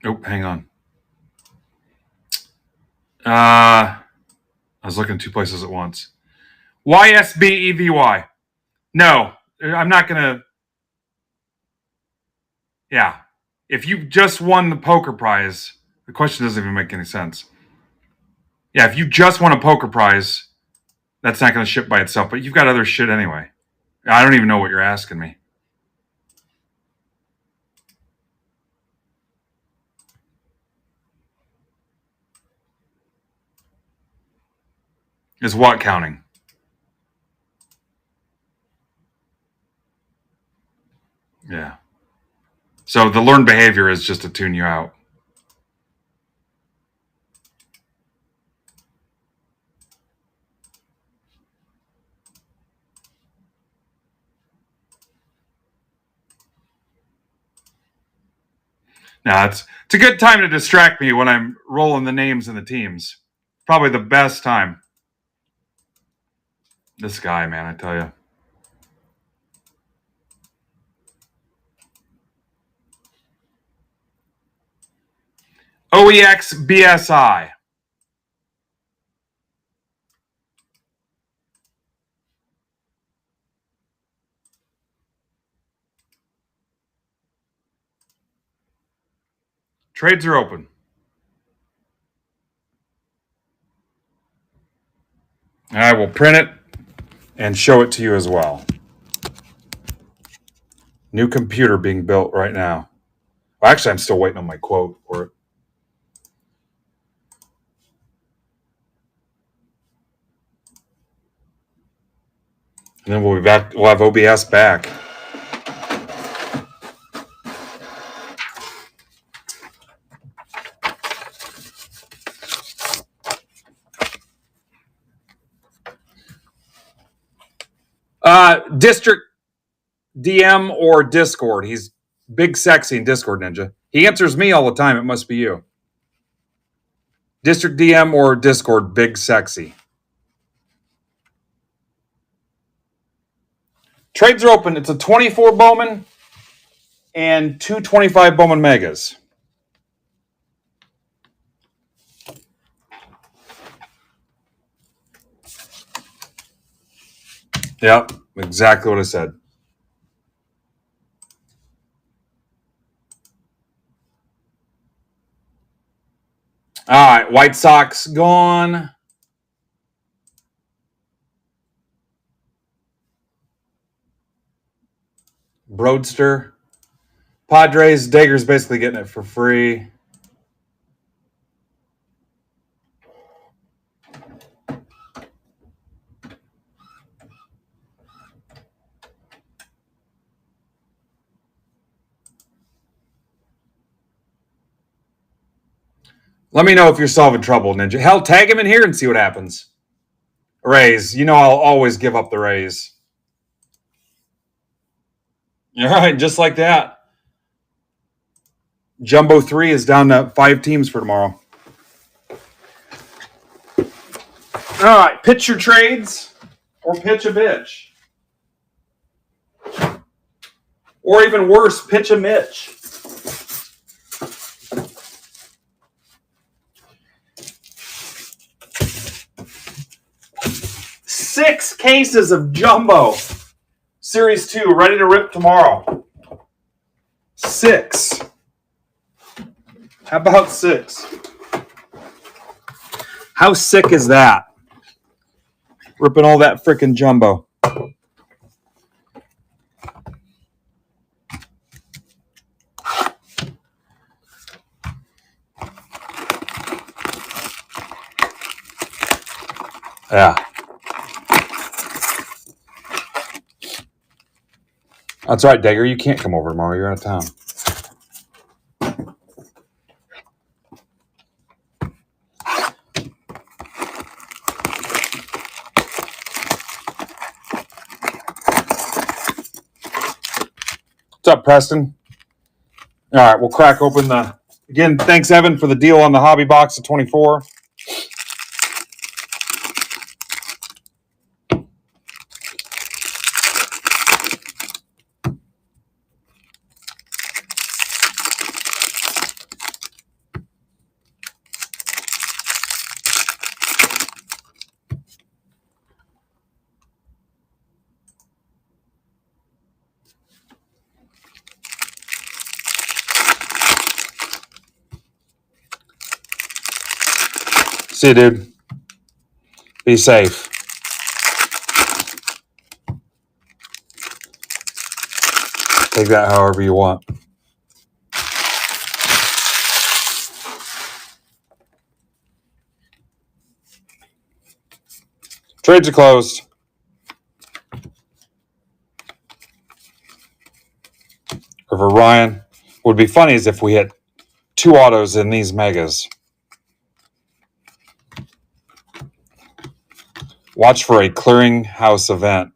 Oh, hang on. I was looking 2 places at once. YSBEVY. No, I'm not going to. Yeah. If you just won the poker prize, the question doesn't even make any sense. Yeah, if you just won a poker prize, that's not going to ship by itself, but you've got other shit anyway. I don't even know what you're asking me. Is what counting? Yeah. So the learned behavior is just to tune you out. Now it's a good time to distract me when I'm rolling the names and the teams. Probably the best time. This guy, man, I tell you. OEX BSI. Trades are open. I will print it and show it to you as well. New computer being built right now. Well, actually, I'm still waiting on my quote for it. And then we'll be back. We'll have OBS back. District DM or Discord. He's big sexy in Discord Ninja. He answers me all the time. It must be you. District DM or Discord, big sexy. Trades are open. It's a 24 Bowman and 225 Bowman Megas. Yep, exactly what I said. All right, White Sox gone. Broadster. Padres, Dager's basically getting it for free. Let me know if you're solving trouble, Ninja. Hell, tag him in here and see what happens. Rays. You know I'll always give up the Rays. All right, just like that. Jumbo 3 is down to 5 teams for tomorrow. All right, pitch your trades or pitch a bitch. Or even worse, pitch a Mitch. Six cases of Jumbo Series 2 ready to rip tomorrow. 6. How about 6? How sick is that? Ripping all that freaking Jumbo. Yeah. That's right, Dagger. You can't come over tomorrow. You're out of town. What's up, Preston? All right, we'll crack open the... Again, thanks, Evan, for the deal on the hobby box of 24. See you, dude. Be safe. Take that however you want. Trades are closed. Or for Ryan. What would be funny is if we hit 2 autos in these megas. Watch for a clearinghouse event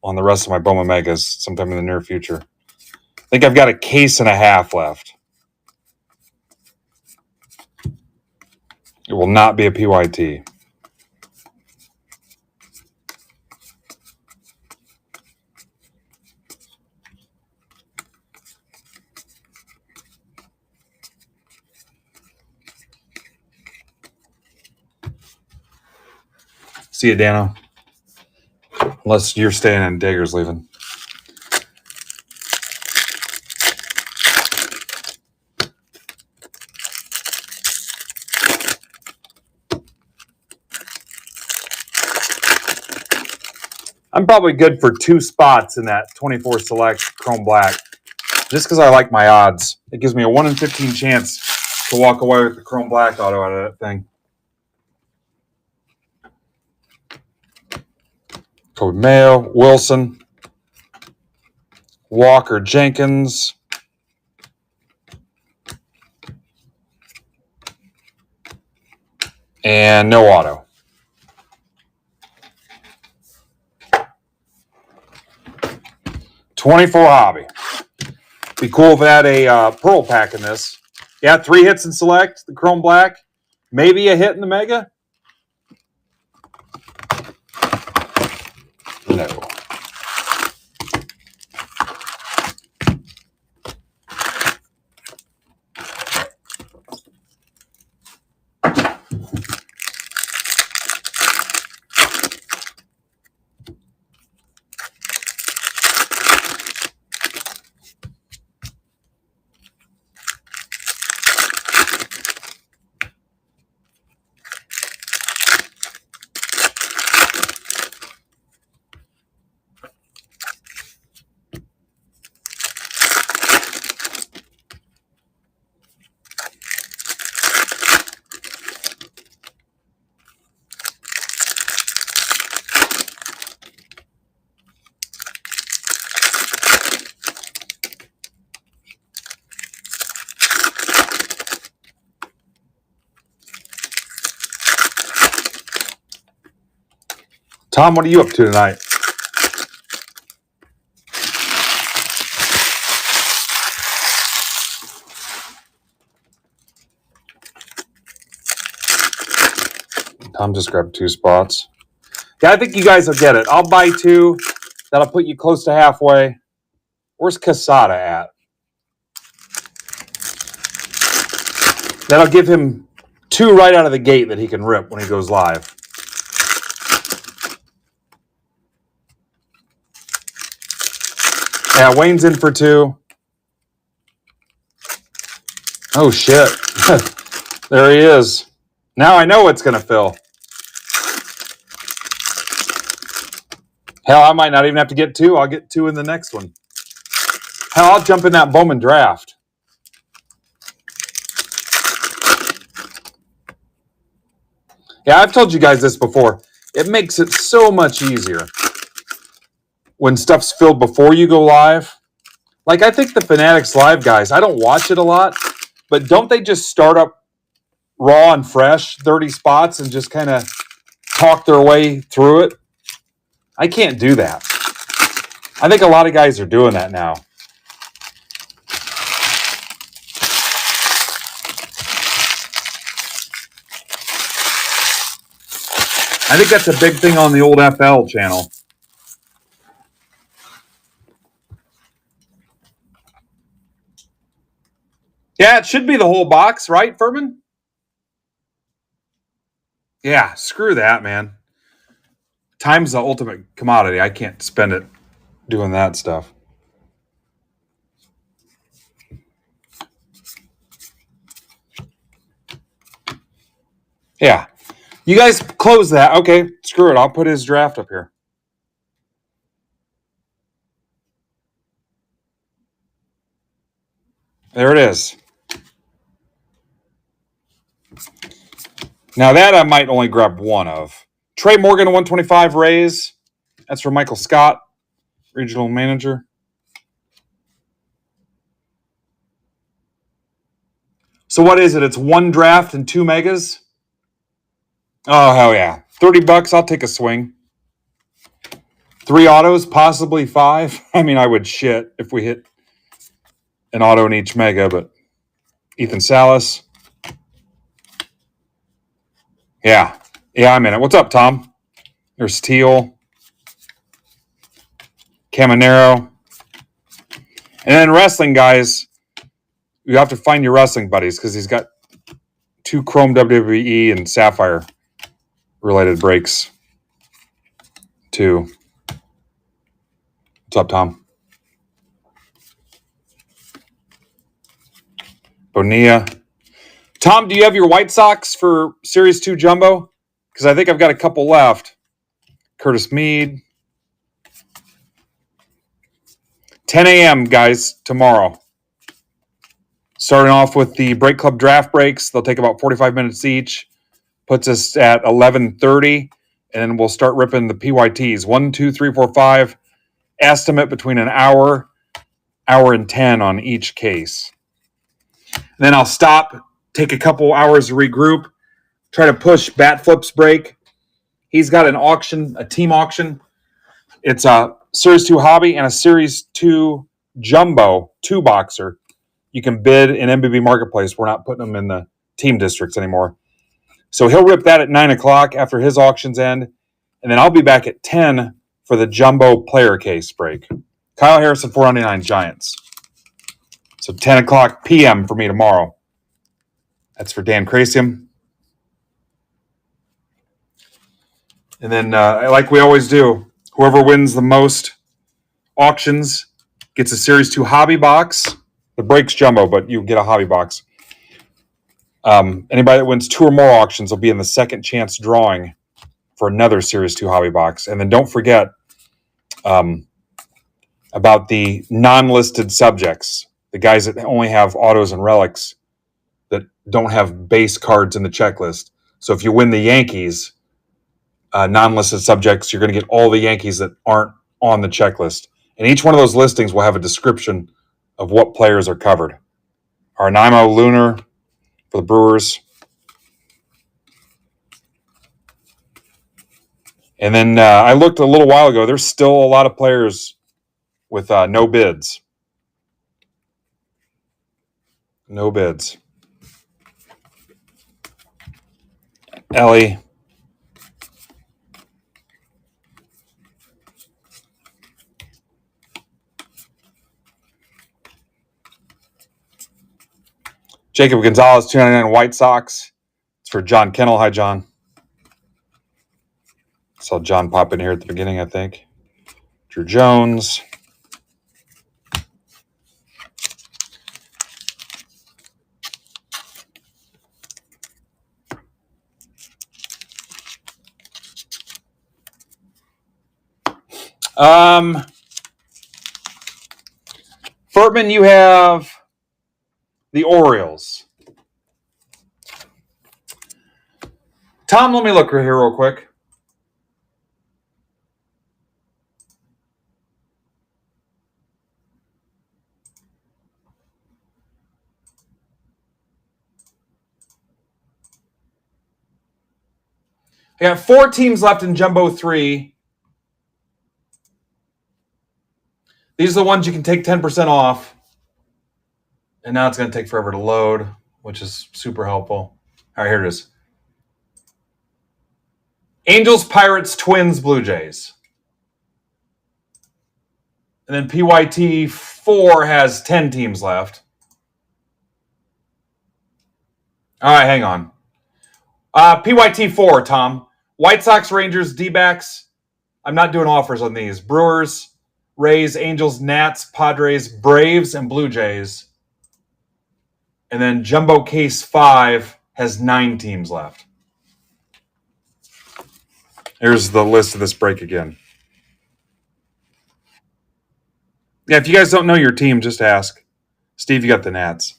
on the rest of my Bowman Megas sometime in the near future. I think I've got a case and a half left. It will not be a PYT. See you, Dano. Unless you're staying and Dagger's leaving. I'm probably good for 2 spots in that 24 Select Chrome Black. Just because I like my odds. It gives me a 1 in 15 chance to walk away with the Chrome Black auto out of that thing. Kobe Mayo, Wilson, Walker Jenkins, and no auto. $24 hobby. Be cool if I had a Pearl pack in this. Yeah, 3 hits in Select, the Chrome Black. Maybe a hit in the Mega. No. Tom, what are you up to tonight? Tom just grabbed 2 spots. Yeah, I think you guys will get it. I'll buy 2. That'll put you close to halfway. Where's Casada at? That'll give him 2 right out of the gate that he can rip when he goes live. Yeah, Wayne's in for 2. Oh, shit. There he is. Now I know it's going to fill. Hell, I might not even have to get 2. I'll get 2 in the next one. Hell, I'll jump in that Bowman draft. Yeah, I've told you guys this before. It makes it so much easier when stuff's filled before you go live. Like, I think the Fanatics Live guys, I don't watch it a lot, but don't they just start up raw and fresh, 30 spots, and just kind of talk their way through it? I can't do that. I think a lot of guys are doing that now. I think that's a big thing on the old FL channel. Yeah, it should be the whole box, right, Furman? Yeah, screw that, man. Time's the ultimate commodity. I can't spend it doing that stuff. Yeah. You guys close that. Okay, screw it. I'll put his draft up here. There it is. Now that I might only grab 1 of. Trey Morgan, 125 raise. That's for Michael Scott, regional manager. So what is it? It's 1 draft and 2 megas? Oh, hell yeah. $30, I'll take a swing. 3 autos, possibly 5. I mean, I would shit if we hit an auto in each mega, but Ethan Salas. Yeah. Yeah, I'm in it. What's up, Tom? There's Teal. Caminero. And then wrestling, guys, you have to find your wrestling buddies because he's got 2 Chrome WWE and Sapphire related breaks, too. What's up, Tom? Bonilla. Tom, do you have your White Sox for Series 2 Jumbo? Because I think I've got a couple left. Curtis Mead. 10 a.m., guys, tomorrow. Starting off with the Break Club draft breaks. They'll take about 45 minutes each. Puts us at 11:30. And then we'll start ripping the PYTs. 1, 2, 3, 4, 5. Estimate between an hour and 10 on each case. And then I'll stop, take a couple hours to regroup, try to push Bat Flip's break. He's got an auction, a team auction. It's a Series 2 Hobby and a Series 2 Jumbo 2-boxer. You can bid in MBB Marketplace. We're not putting them in the team districts anymore. So he'll rip that at 9 o'clock after his auctions end. And then I'll be back at 10 for the Jumbo player case break. Kyle Harrison, 499 Giants. So 10 o'clock p.m. for me tomorrow. That's for Dan Crasium. And then, like we always do, whoever wins the most auctions gets a Series 2 hobby box. The break's Jumbo, but you get a hobby box. Anybody that wins 2 or more auctions will be in the second chance drawing for another Series 2 hobby box. And then don't forget about the non-listed subjects, the guys that only have autos and relics that don't have base cards in the checklist. So if you win the Yankees, non-listed subjects, you're going to get all the Yankees that aren't on the checklist. And each one of those listings will have a description of what players are covered. Our Nanaimo Lunar for the Brewers. And then I looked a little while ago. There's still a lot of players with no bids. No bids. Ellie. Jacob Gonzalez, 299 White Sox. It's for John Kennel. Hi, John. Saw John pop in here at the beginning, I think. Drew Jones. Furtman, you have the Orioles. Tom, let me look here real quick. I got 4 teams left in Jumbo 3. These are the ones you can take 10% off. And now it's going to take forever to load, which is super helpful. All right, here it is. Angels, Pirates, Twins, Blue Jays. And then PYT 4 has 10 teams left. All right, hang on. PYT 4, Tom. White Sox, Rangers, D-backs. I'm not doing offers on these. Brewers, Rays, Angels, Nats, Padres, Braves, and Blue Jays. And then Jumbo Case 5 has 9 teams left. Here's the list of this break again. Yeah, if you guys don't know your team, just ask. Steve, you got the Nats.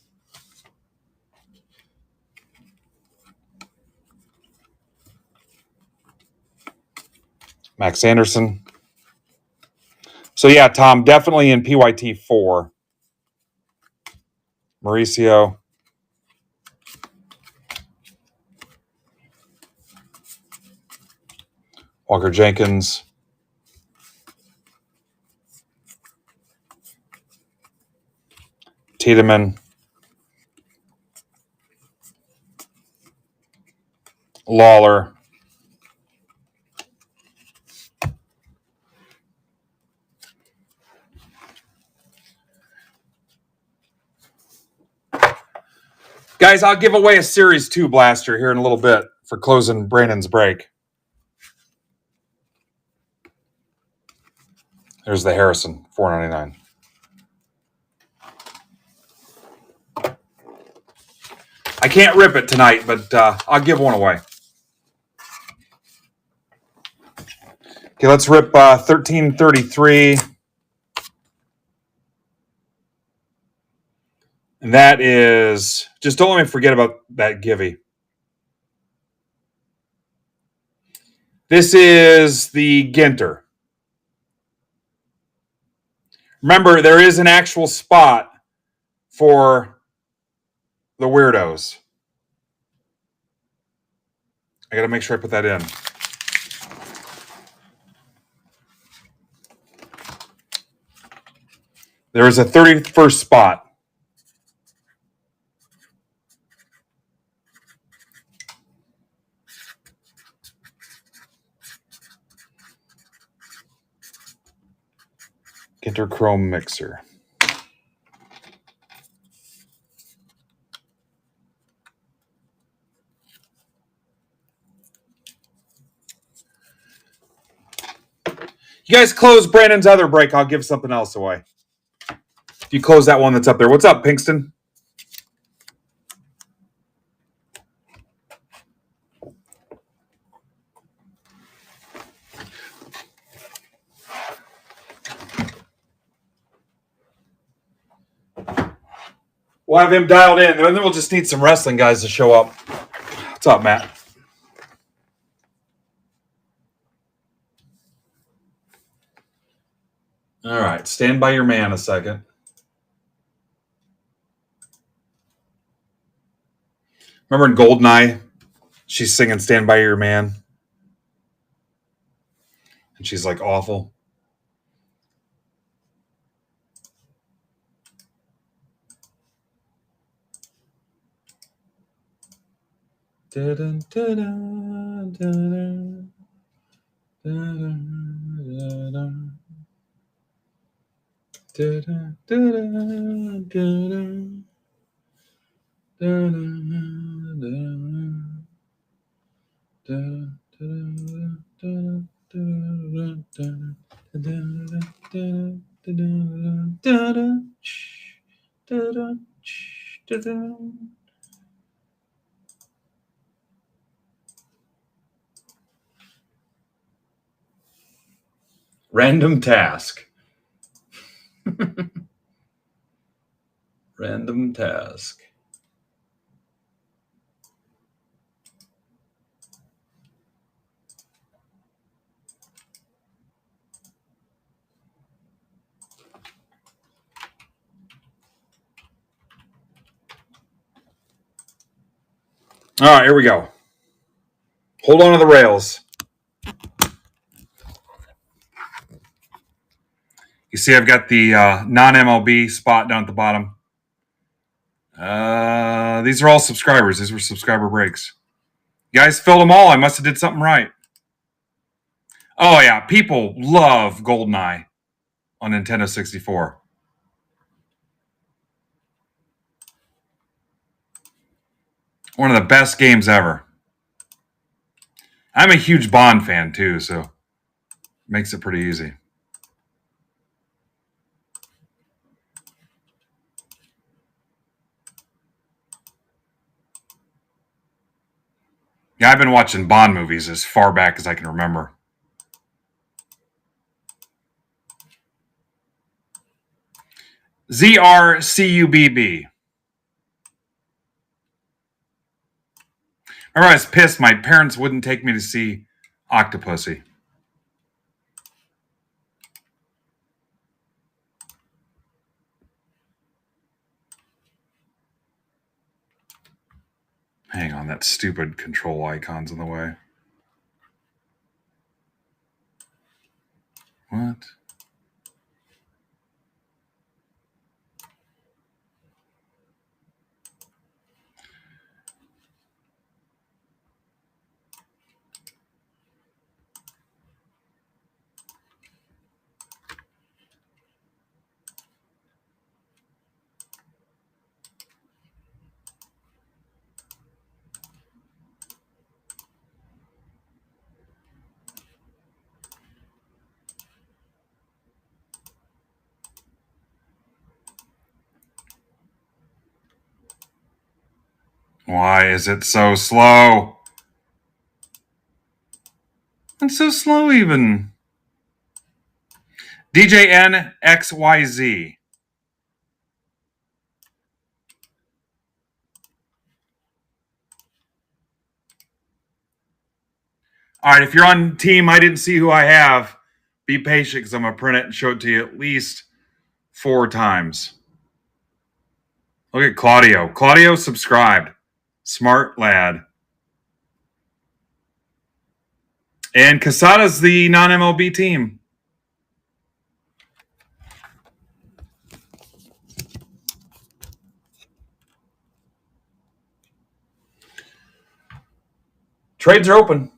Max Anderson. So, yeah, Tom, definitely in PYT 4. Mauricio. Walker Jenkins. Tiedemann. Lawler. Guys, I'll give away a Series 2 blaster here in a little bit for closing Brandon's break. There's the Harrison, $4.99. I can't rip it tonight, but I'll give one away. Okay, let's rip 1333. And that is, just don't let me forget about that Givey. This is the Ginter. Remember, there is an actual spot for the weirdos. I got to make sure I put that in. There is a 31st spot. Ginter Chrome Mixer. You guys close Brandon's other break, I'll give something else away. If you close that one that's up there. What's up, Pinkston? We'll have him dialed in, and then we'll just need some wrestling guys to show up. What's up, Matt? All right, stand by your man a second. Remember in Goldeneye, she's singing "Stand by Your Man." And she's like awful. Dun, dun, dun, dun, dun, dun, dun, dun, Random task. Random task. All right, here we go. Hold on to the rails. You see, I've got the non-MLB spot down at the bottom. These are all subscribers. These were subscriber breaks. You guys filled them all. I must have did something right. Oh, yeah. People love GoldenEye on Nintendo 64. One of the best games ever. I'm a huge Bond fan, too, so it makes it pretty easy. Yeah, I've been watching Bond movies as far back as I can remember. ZRCUBB. Remember, I was pissed my parents wouldn't take me to see Octopussy. Hang on, that stupid control icon's in the way. What? Why is it so slow? It's so slow even. DJNXYZ. All right, if you're on team, I didn't see who I have. Be patient because I'm going to print it and show it to you at least 4 times. Look at Claudio. Claudio subscribed. Smart lad. And Casada's the non-MLB team. Trades are open.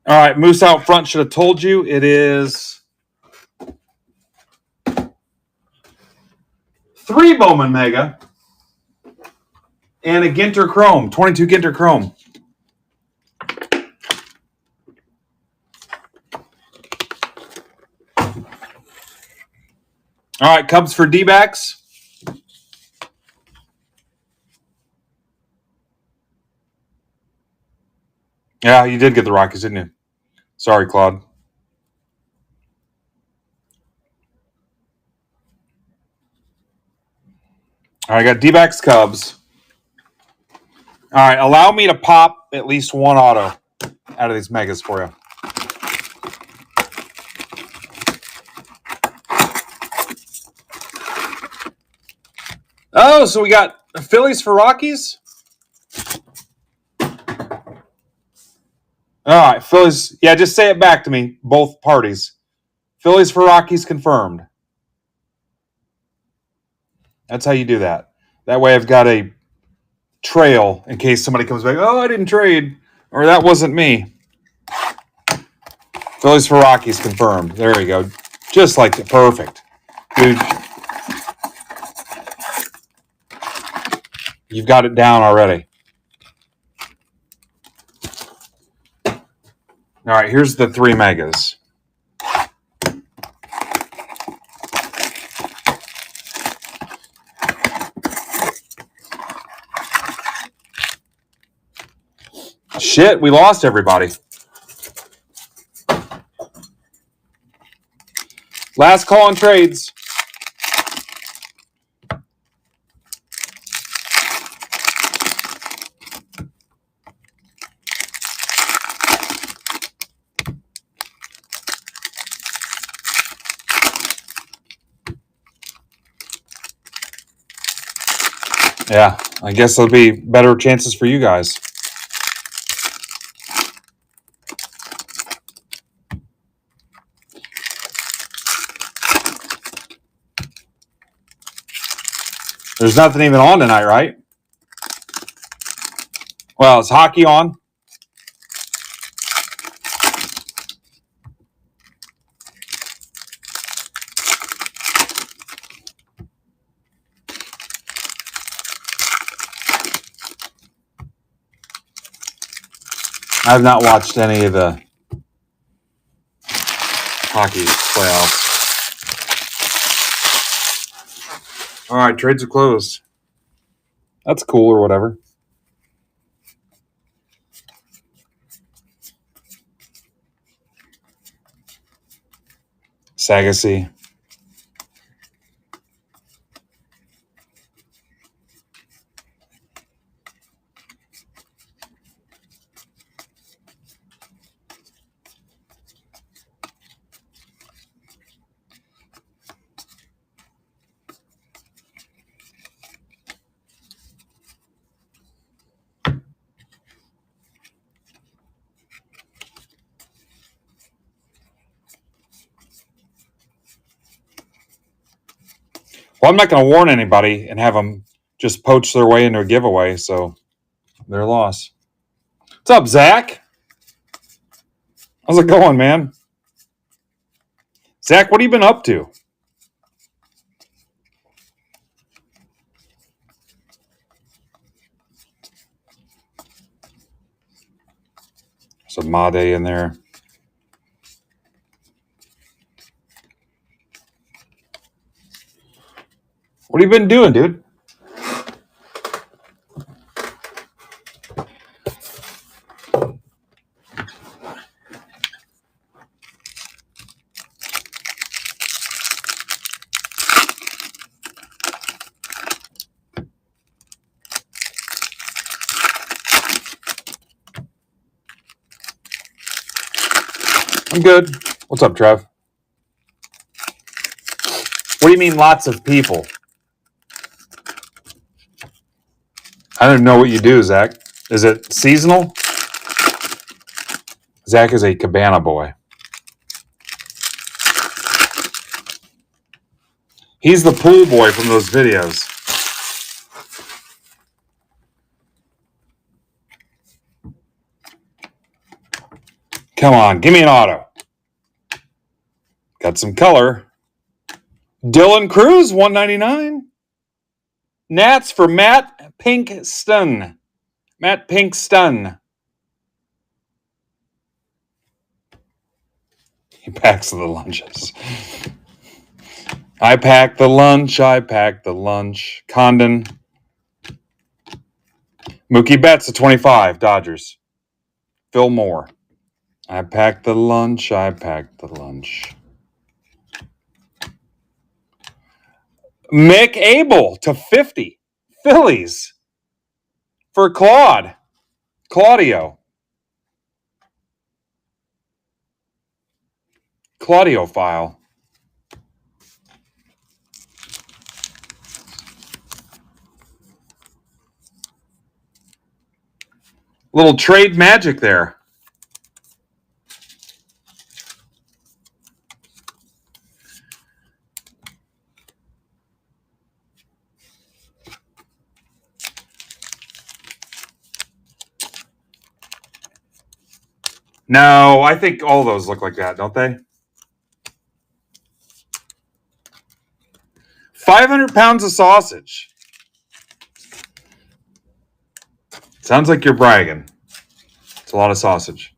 All right, Moose out front should have told you. It is 3 Bowman Mega and a Ginter Chrome, 22 Ginter Chrome. All right, Cubs for D-backs. Yeah, you did get the Rockies, didn't you? Sorry, Claude. All right, I got D-backs Cubs. All right, allow me to pop at least one auto out of these megas for you. Oh, so we got Phillies for Rockies? All right, Phillies. Yeah, just say it back to me, both parties. Phillies for Rockies confirmed. That's how you do that. That way I've got a trail in case somebody comes back, oh, I didn't trade, or that wasn't me. Phillies for Rockies confirmed. There we go. Just like it. Perfect. Dude, you've got it down already. All right, here's the 3 megas. Shit, we lost everybody. Last call on trades. Yeah, I guess there'll be better chances for you guys. There's nothing even on tonight, right? Well, is hockey on? I've not watched any of the hockey playoffs. All right, trades are closed. That's cool or whatever. Sagasy. Well, I'm not going to warn anybody and have them just poach their way into a giveaway, so their loss. What's up, Zach? How's it going, man? Zach, what have you been up to? Some Made in there. What have you been doing, dude? I'm good. What's up, Trev? What do you mean lots of people? I don't know what you do, Zach. Is it seasonal? Zach is a cabana boy. He's the pool boy from those videos. Come on, give me an auto. Got some color. Dylan Cruz, $1.99. Nats for Matt Pinkston. Matt Pinkston. He packs the lunches. I pack the lunch. I pack the lunch. Condon. Mookie Betts at 25. Dodgers. Fillmore. I packed the lunch. I packed the lunch. Mick Abel to 50. Phillies for Claudio file. Little trade magic there. No, I think all those look like that, don't they? 500 pounds of sausage. Sounds like you're bragging. It's a lot of sausage.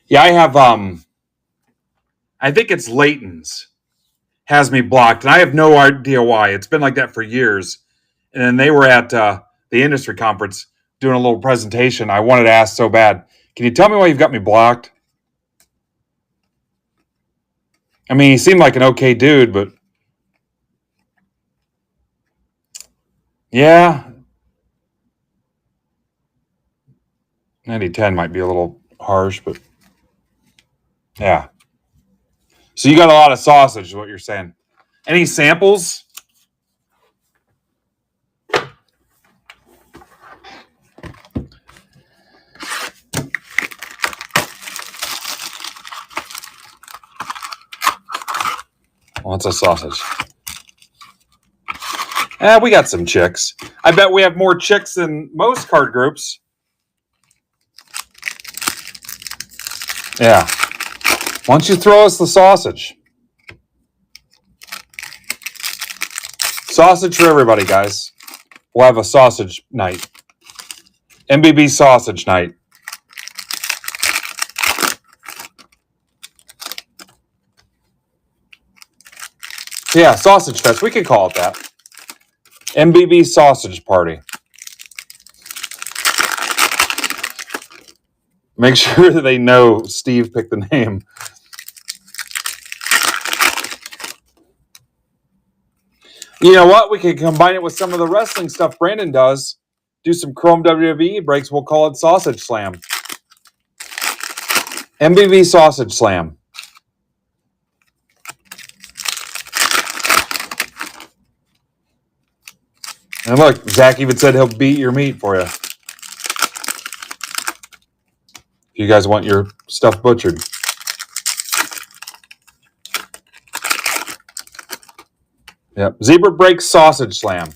Yeah, I have, I think it's Layton's has me blocked, and I have no idea why. It's been like that for years. And then they were at the industry conference doing a little presentation. I wanted to ask so bad. Can you tell me why you've got me blocked? I mean, he seemed like an okay dude, but yeah, 90-10 might be a little harsh, but yeah. So you got a lot of sausage, is what you're saying. Any samples? Lots of sausage. We got some chicks. I bet we have more chicks than most card groups. Yeah. Why don't you throw us the sausage? Sausage for everybody, guys. We'll have a sausage night. MBB sausage night. Yeah, sausage fest. We could call it that. MBB sausage party. Make sure that they know Steve picked the name. You know what? We could combine it with some of the wrestling stuff Brandon does. Do some Chrome WWE breaks. We'll call it Sausage Slam. MBB Sausage Slam. And look, Zach even said he'll beat your meat for you. If you guys want your stuff butchered. Yep. Zebra Break Sausage Slam.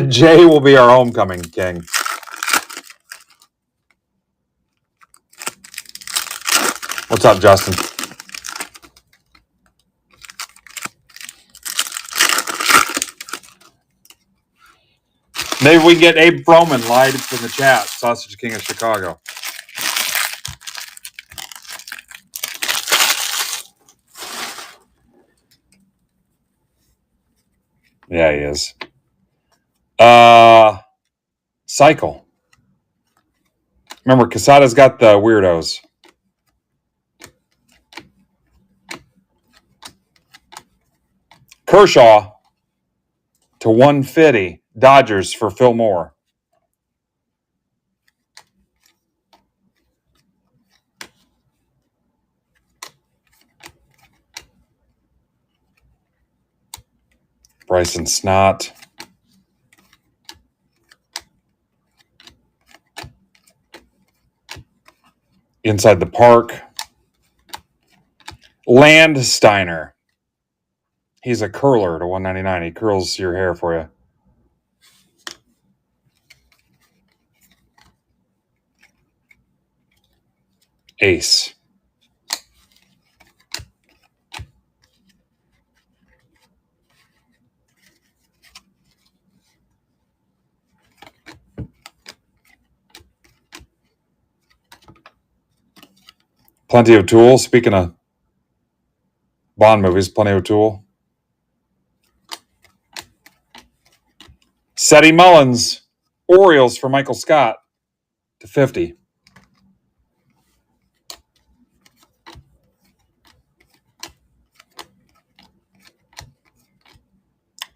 Jay will be our homecoming king. What's up, Justin? Maybe we can get Abe Froman live in the chat. Sausage King of Chicago. Yeah, he is. Cycle. Remember, Casada's got the weirdos. Kershaw to 150. Dodgers for Phil Moore. Bryson Snott. Inside the Park. Landsteiner. He's a curler to 199. He curls your hair for you. Ace. Plenty of Tool. Speaking of Bond movies, Plenty of Tool. Seti Mullins. Orioles for Michael Scott to 50.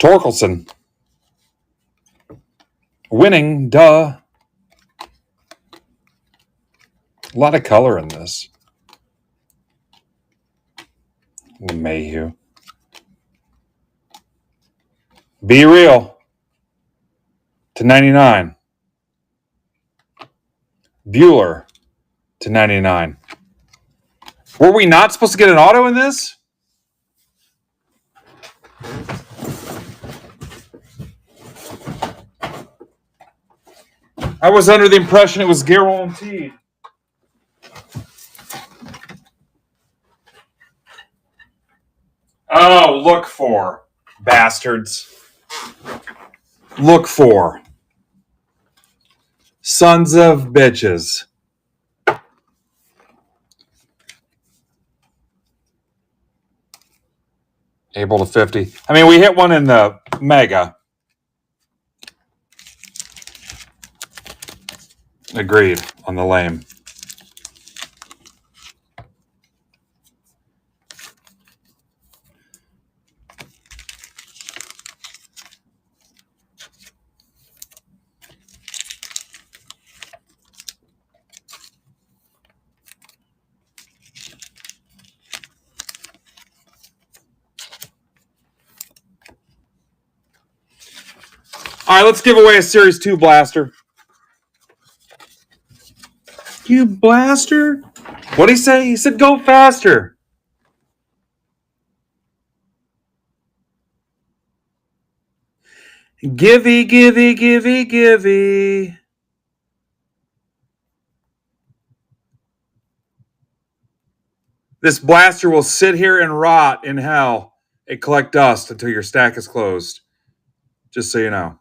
Torkelson. Winning, duh. A lot of color in this. Mayhew. Be Real to 99. Bueller to 99. Were we not supposed to get an auto in this? I was under the impression it was guaranteed. Oh, look for bastards. Look for sons of bitches. Able to 50. I mean, we hit one in the Mega. Agreed on the lame. All right, let's give away a Series 2 blaster. You blaster? What'd he say? He said go faster. Givey, givey, givey, givey. This blaster will sit here and rot in hell and collect dust until your stack is closed. Just so you know.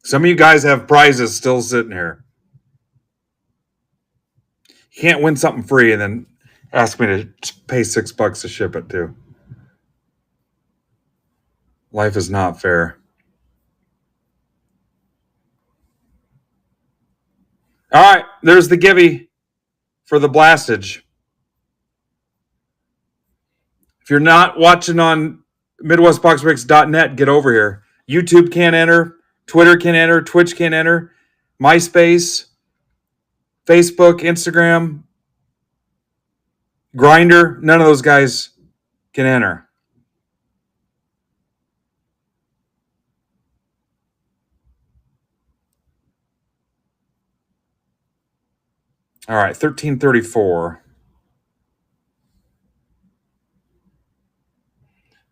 Some of you guys have prizes still sitting here. You can't win something free and then ask me to pay $6 to ship it too. Life is not fair. All right, there's the givey for the blastage. If you're not watching on MidwestBoxBreaks.net, get over here. YouTube can't enter. Twitter can't enter. Twitch can't enter. MySpace, Facebook, Instagram, Grindr, none of those guys can enter. All right, 1334.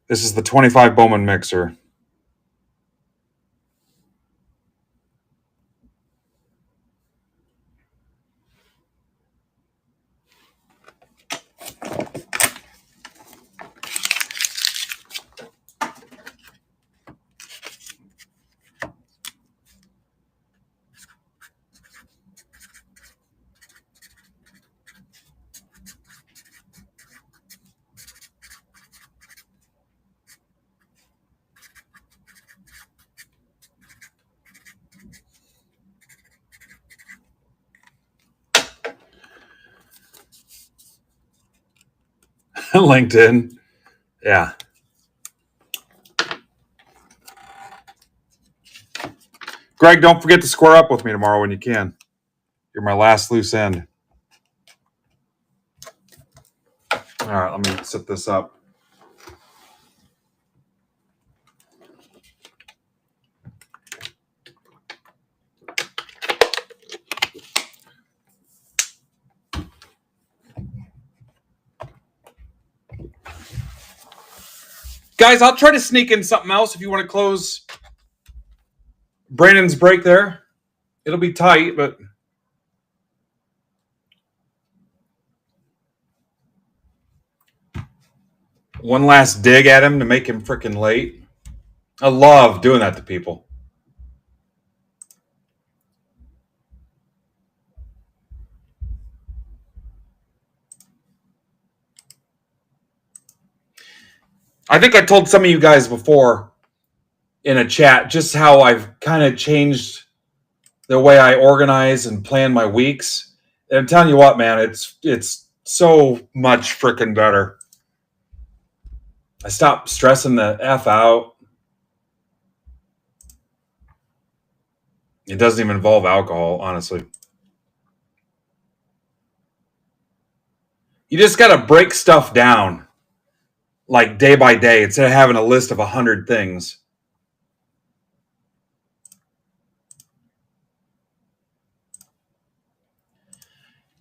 This is the 25 Bowman mixer. LinkedIn. Yeah. Greg, don't forget to square up with me tomorrow when you can. You're my last loose end. All right, let me set this up. Guys, I'll try to sneak in something else if you want to close Brandon's break there. It'll be tight, but one last dig at him to make him freaking late. I love doing that to people. I think I told some of you guys before in a chat just how I've kind of changed the way I organize and plan my weeks. And I'm telling you what, man, it's so much freaking better. I stopped stressing the F out. It doesn't even involve alcohol, honestly. You just got to break stuff down like day by day instead of having a list of 100 things.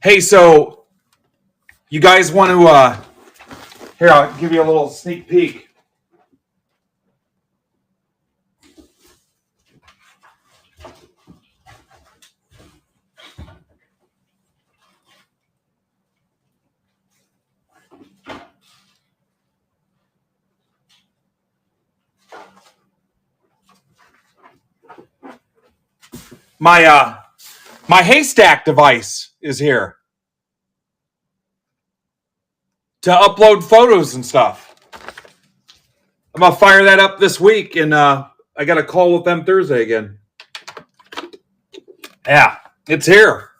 Hey, so you guys want to here, I'll give you a little sneak peek. My haystack device is here to upload photos and stuff. I'm gonna fire that up this week, and I got a call with them Thursday again. Yeah, it's here.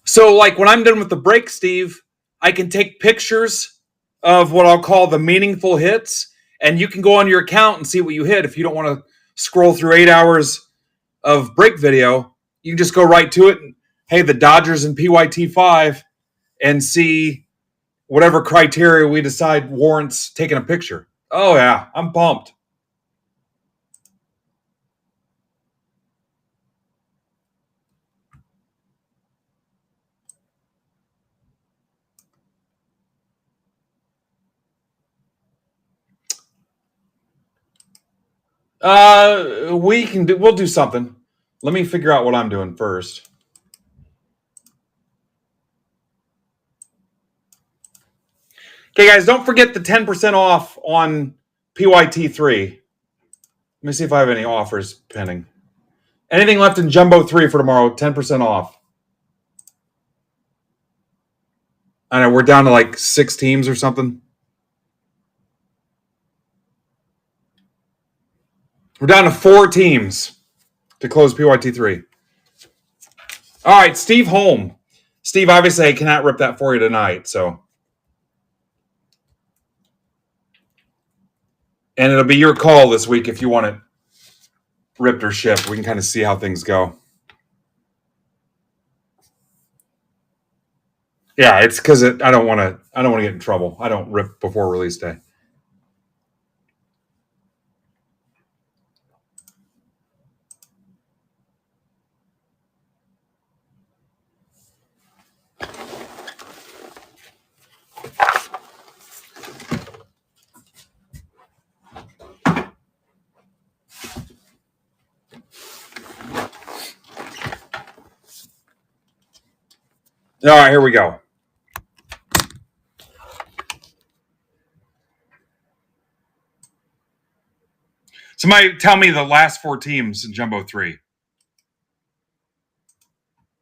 So like when I'm done with the break, Steve, I can take pictures of what I'll call the meaningful hits, and you can go on your account and see what you hit. If you don't want to scroll through 8 hours of break video, you can just go right to it. And, hey, the Dodgers and PYT5, and see whatever criteria we decide warrants taking a picture. Oh yeah, I'm pumped. We'll do something. Let me figure out what I'm doing first. Okay, guys, don't forget the 10% off on PYT3. Let me see if I have any offers pending. Anything left in Jumbo 3 for tomorrow, 10% off. I know, we're down to like 6 teams or something. We're down to 4 teams to close PYT3. All right, Steve Holm. Steve, obviously, I cannot rip that for you tonight, so. And it'll be your call this week if you want it ripped or shipped. We can kind of see how things go. Yeah, it's because I don't want to get in trouble. I don't rip before release day. All right, here we go. Somebody tell me the last 4 teams in Jumbo 3.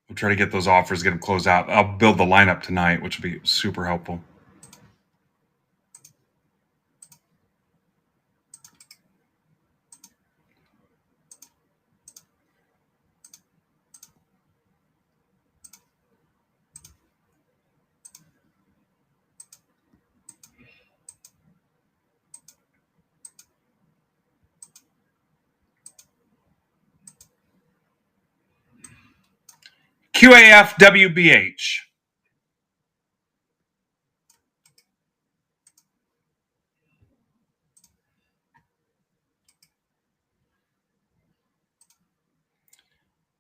We'll try to get those offers, get them closed out. I'll build the lineup tonight, which will be super helpful. QAF WBH.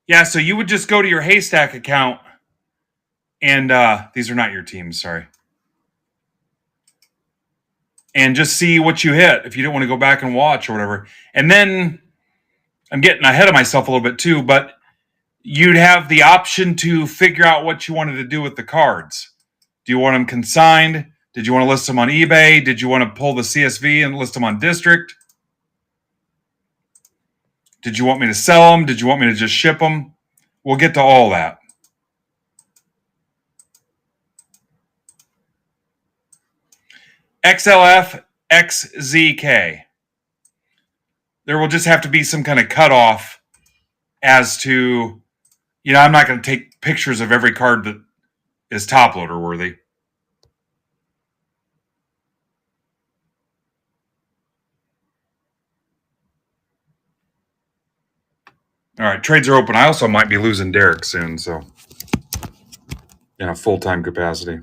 Yeah, so you would just go to your Haystack account, and these are not your teams, sorry. And just see what you hit if you don't want to go back and watch or whatever. And then I'm getting ahead of myself a little bit too, but you'd have the option to figure out what you wanted to do with the cards. Do you want them consigned? Did you want to list them on eBay? Did you want to pull the CSV and list them on District? Did you want me to sell them? Did you want me to just ship them? We'll get to all that. XLF XZK. There will just have to be some kind of cutoff as to, I'm not going to take pictures of every card that is top loader worthy. All right, trades are open. I also might be losing Derek soon, so in a full-time capacity.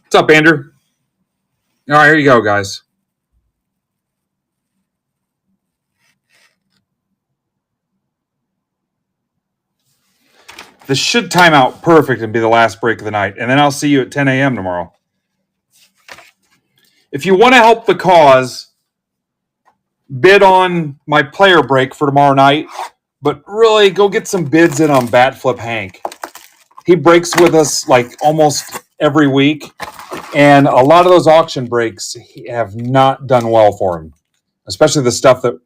What's up, Andrew? All right, here you go, guys. This should time out perfect and be the last break of the night, and then I'll see you at 10 a.m. tomorrow. If you want to help the cause, bid on my player break for tomorrow night, but really go get some bids in on Bat Flip Hank. He breaks with us like almost every week, and a lot of those auction breaks have not done well for him, especially the stuff that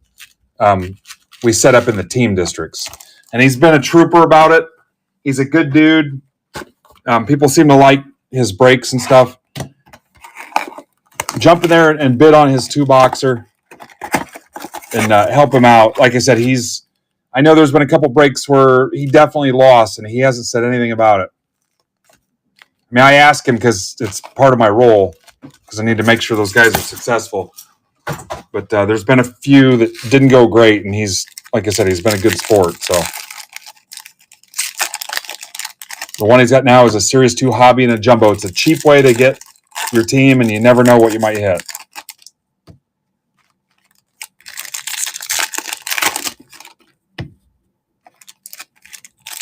we set up in the team districts. And he's been a trooper about it. He's a good dude. People seem to like his breaks and stuff. Jump in there and bid on his 2-boxer and help him out. Like I said, I know there's been a couple breaks where he definitely lost, and he hasn't said anything about it. I mean, I ask him because it's part of my role, because I need to make sure those guys are successful. But there's been a few that didn't go great, and like I said, he's been a good sport. So the one he's got now is a Series 2 hobby and a jumbo. It's a cheap way to get your team, and you never know what you might hit.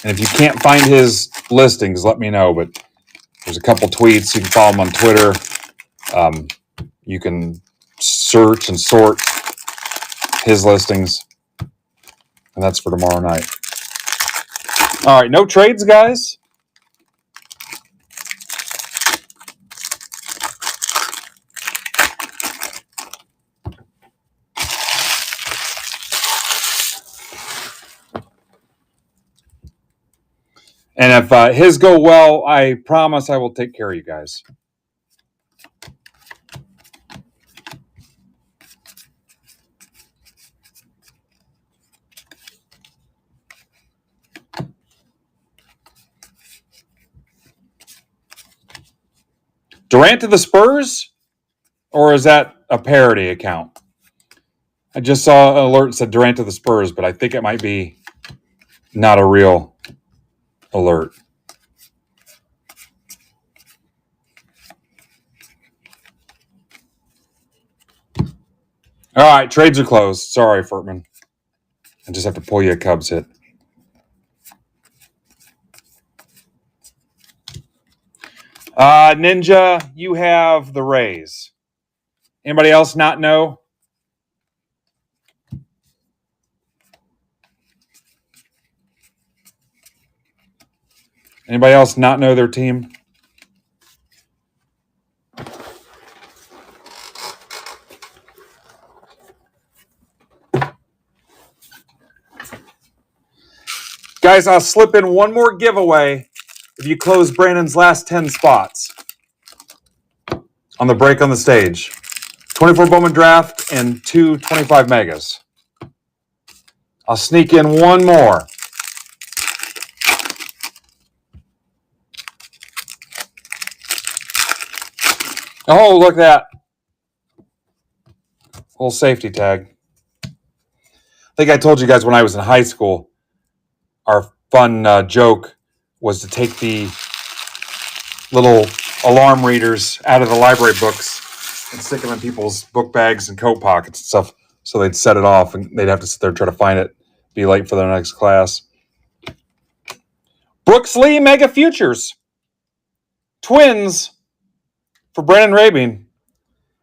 And if you can't find his listings, let me know. But there's a couple tweets. You can follow him on Twitter. You can search and sort his listings. And that's for tomorrow night. All right, no trades, guys. And if his go well, I promise I will take care of you guys. Durant to the Spurs? Or is that a parody account? I just saw an alert that said Durant to the Spurs, but I think it might be not a real alert. All right, trades are closed. Sorry, Furtman. I just have to pull you a Cubs hit. Ninja, you have the Rays. Anybody else not know? Anybody else not know their team? Guys, I'll slip in one more giveaway if you close Brandon's last 10 spots on the break on the stage. 24 Bowman draft and 2 25 megas. I'll sneak in one more. Oh, look at that. Little safety tag. I think I told you guys when I was in high school, our fun joke was to take the little alarm readers out of the library books and stick them in people's book bags and coat pockets and stuff so they'd set it off and they'd have to sit there and try to find it, be late for their next class. Brooks Lee Mega Futures. Twins for Brandon Rabin.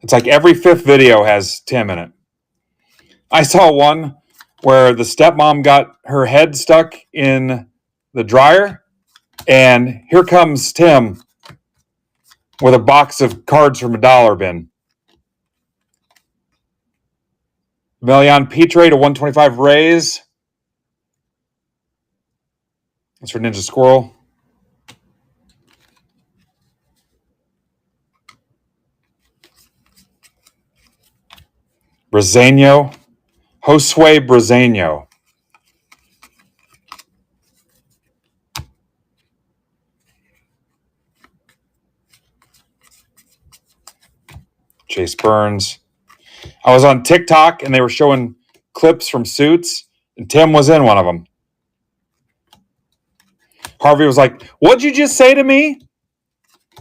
It's like every fifth video has Tim in it. I saw one where the stepmom got her head stuck in the dryer, and here comes Tim with a box of cards from a dollar bin. Melion Petre to 125 raise. That's for Ninja Squirrel. Brazeño. Josue Brazeño. Chase Burns. I was on TikTok and they were showing clips from Suits, and Tim was in one of them. Harvey was like, "What'd you just say to me?"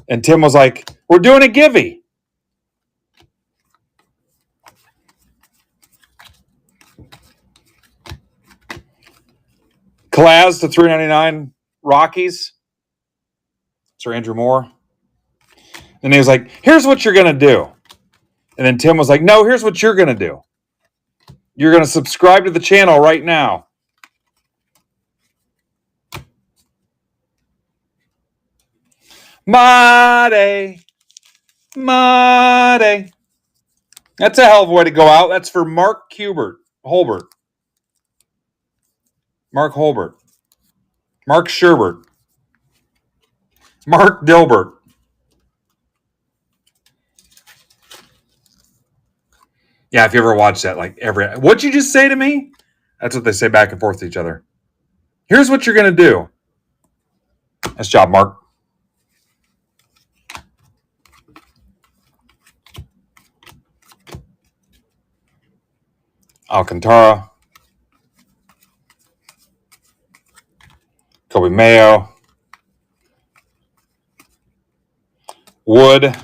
And Tim was like, "We're doing a givey." Kalaz to 399 Rockies. Sir Andrew Moore. And he was like, "Here's what you're going to do." And then Tim was like, "No, here's what you're going to do. You're going to subscribe to the channel right now." Made. Made. That's a hell of a way to go out. That's for Mark Holbert. Mark Holbert. Mark Sherbert. Mark Dilbert. Yeah, if you ever watch that, like what'd you just say to me? That's what they say back and forth to each other. Here's what you're going to do. Nice job, Mark. Alcantara. Kobe Mayo. Wood.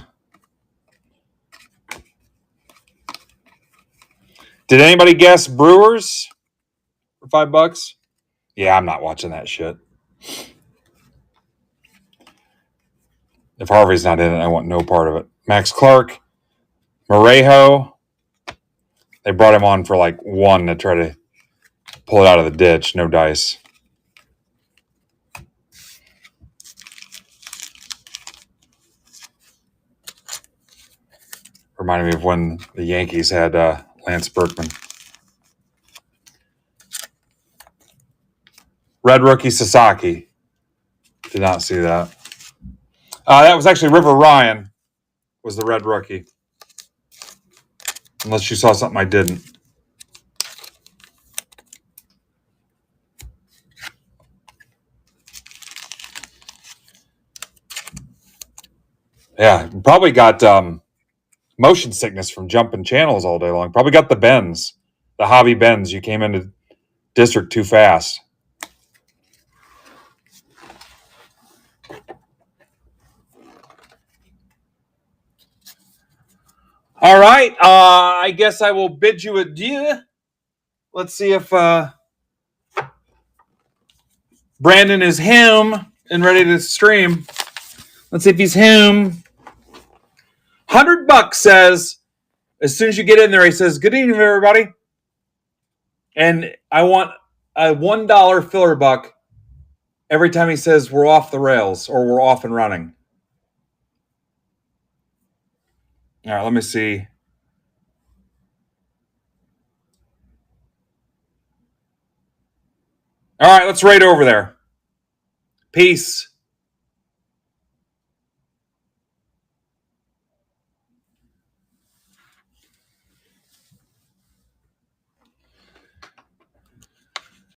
Did anybody guess Brewers for $5? Yeah, I'm not watching that shit. If Harvey's not in it, I want no part of it. Max Clark. Morejo. They brought him on for like one to try to pull it out of the ditch. No dice. Reminded me of when the Yankees had Lance Berkman. Red rookie Sasaki. Did not see that. That was actually River Ryan was the red rookie. Unless you saw something I didn't. Yeah, probably got motion sickness from jumping channels all day long. Probably got the bends, the hobby bends. You came into district too fast. All right. I guess I will bid you adieu. Let's see if Brandon is him and ready to stream. Let's see if he's him. $100 says, as soon as you get in there, he says, "Good evening, everybody." And I want a $1 filler buck every time he says we're off the rails or we're off and running. All right, let me see. All right, let's raid over there. Peace.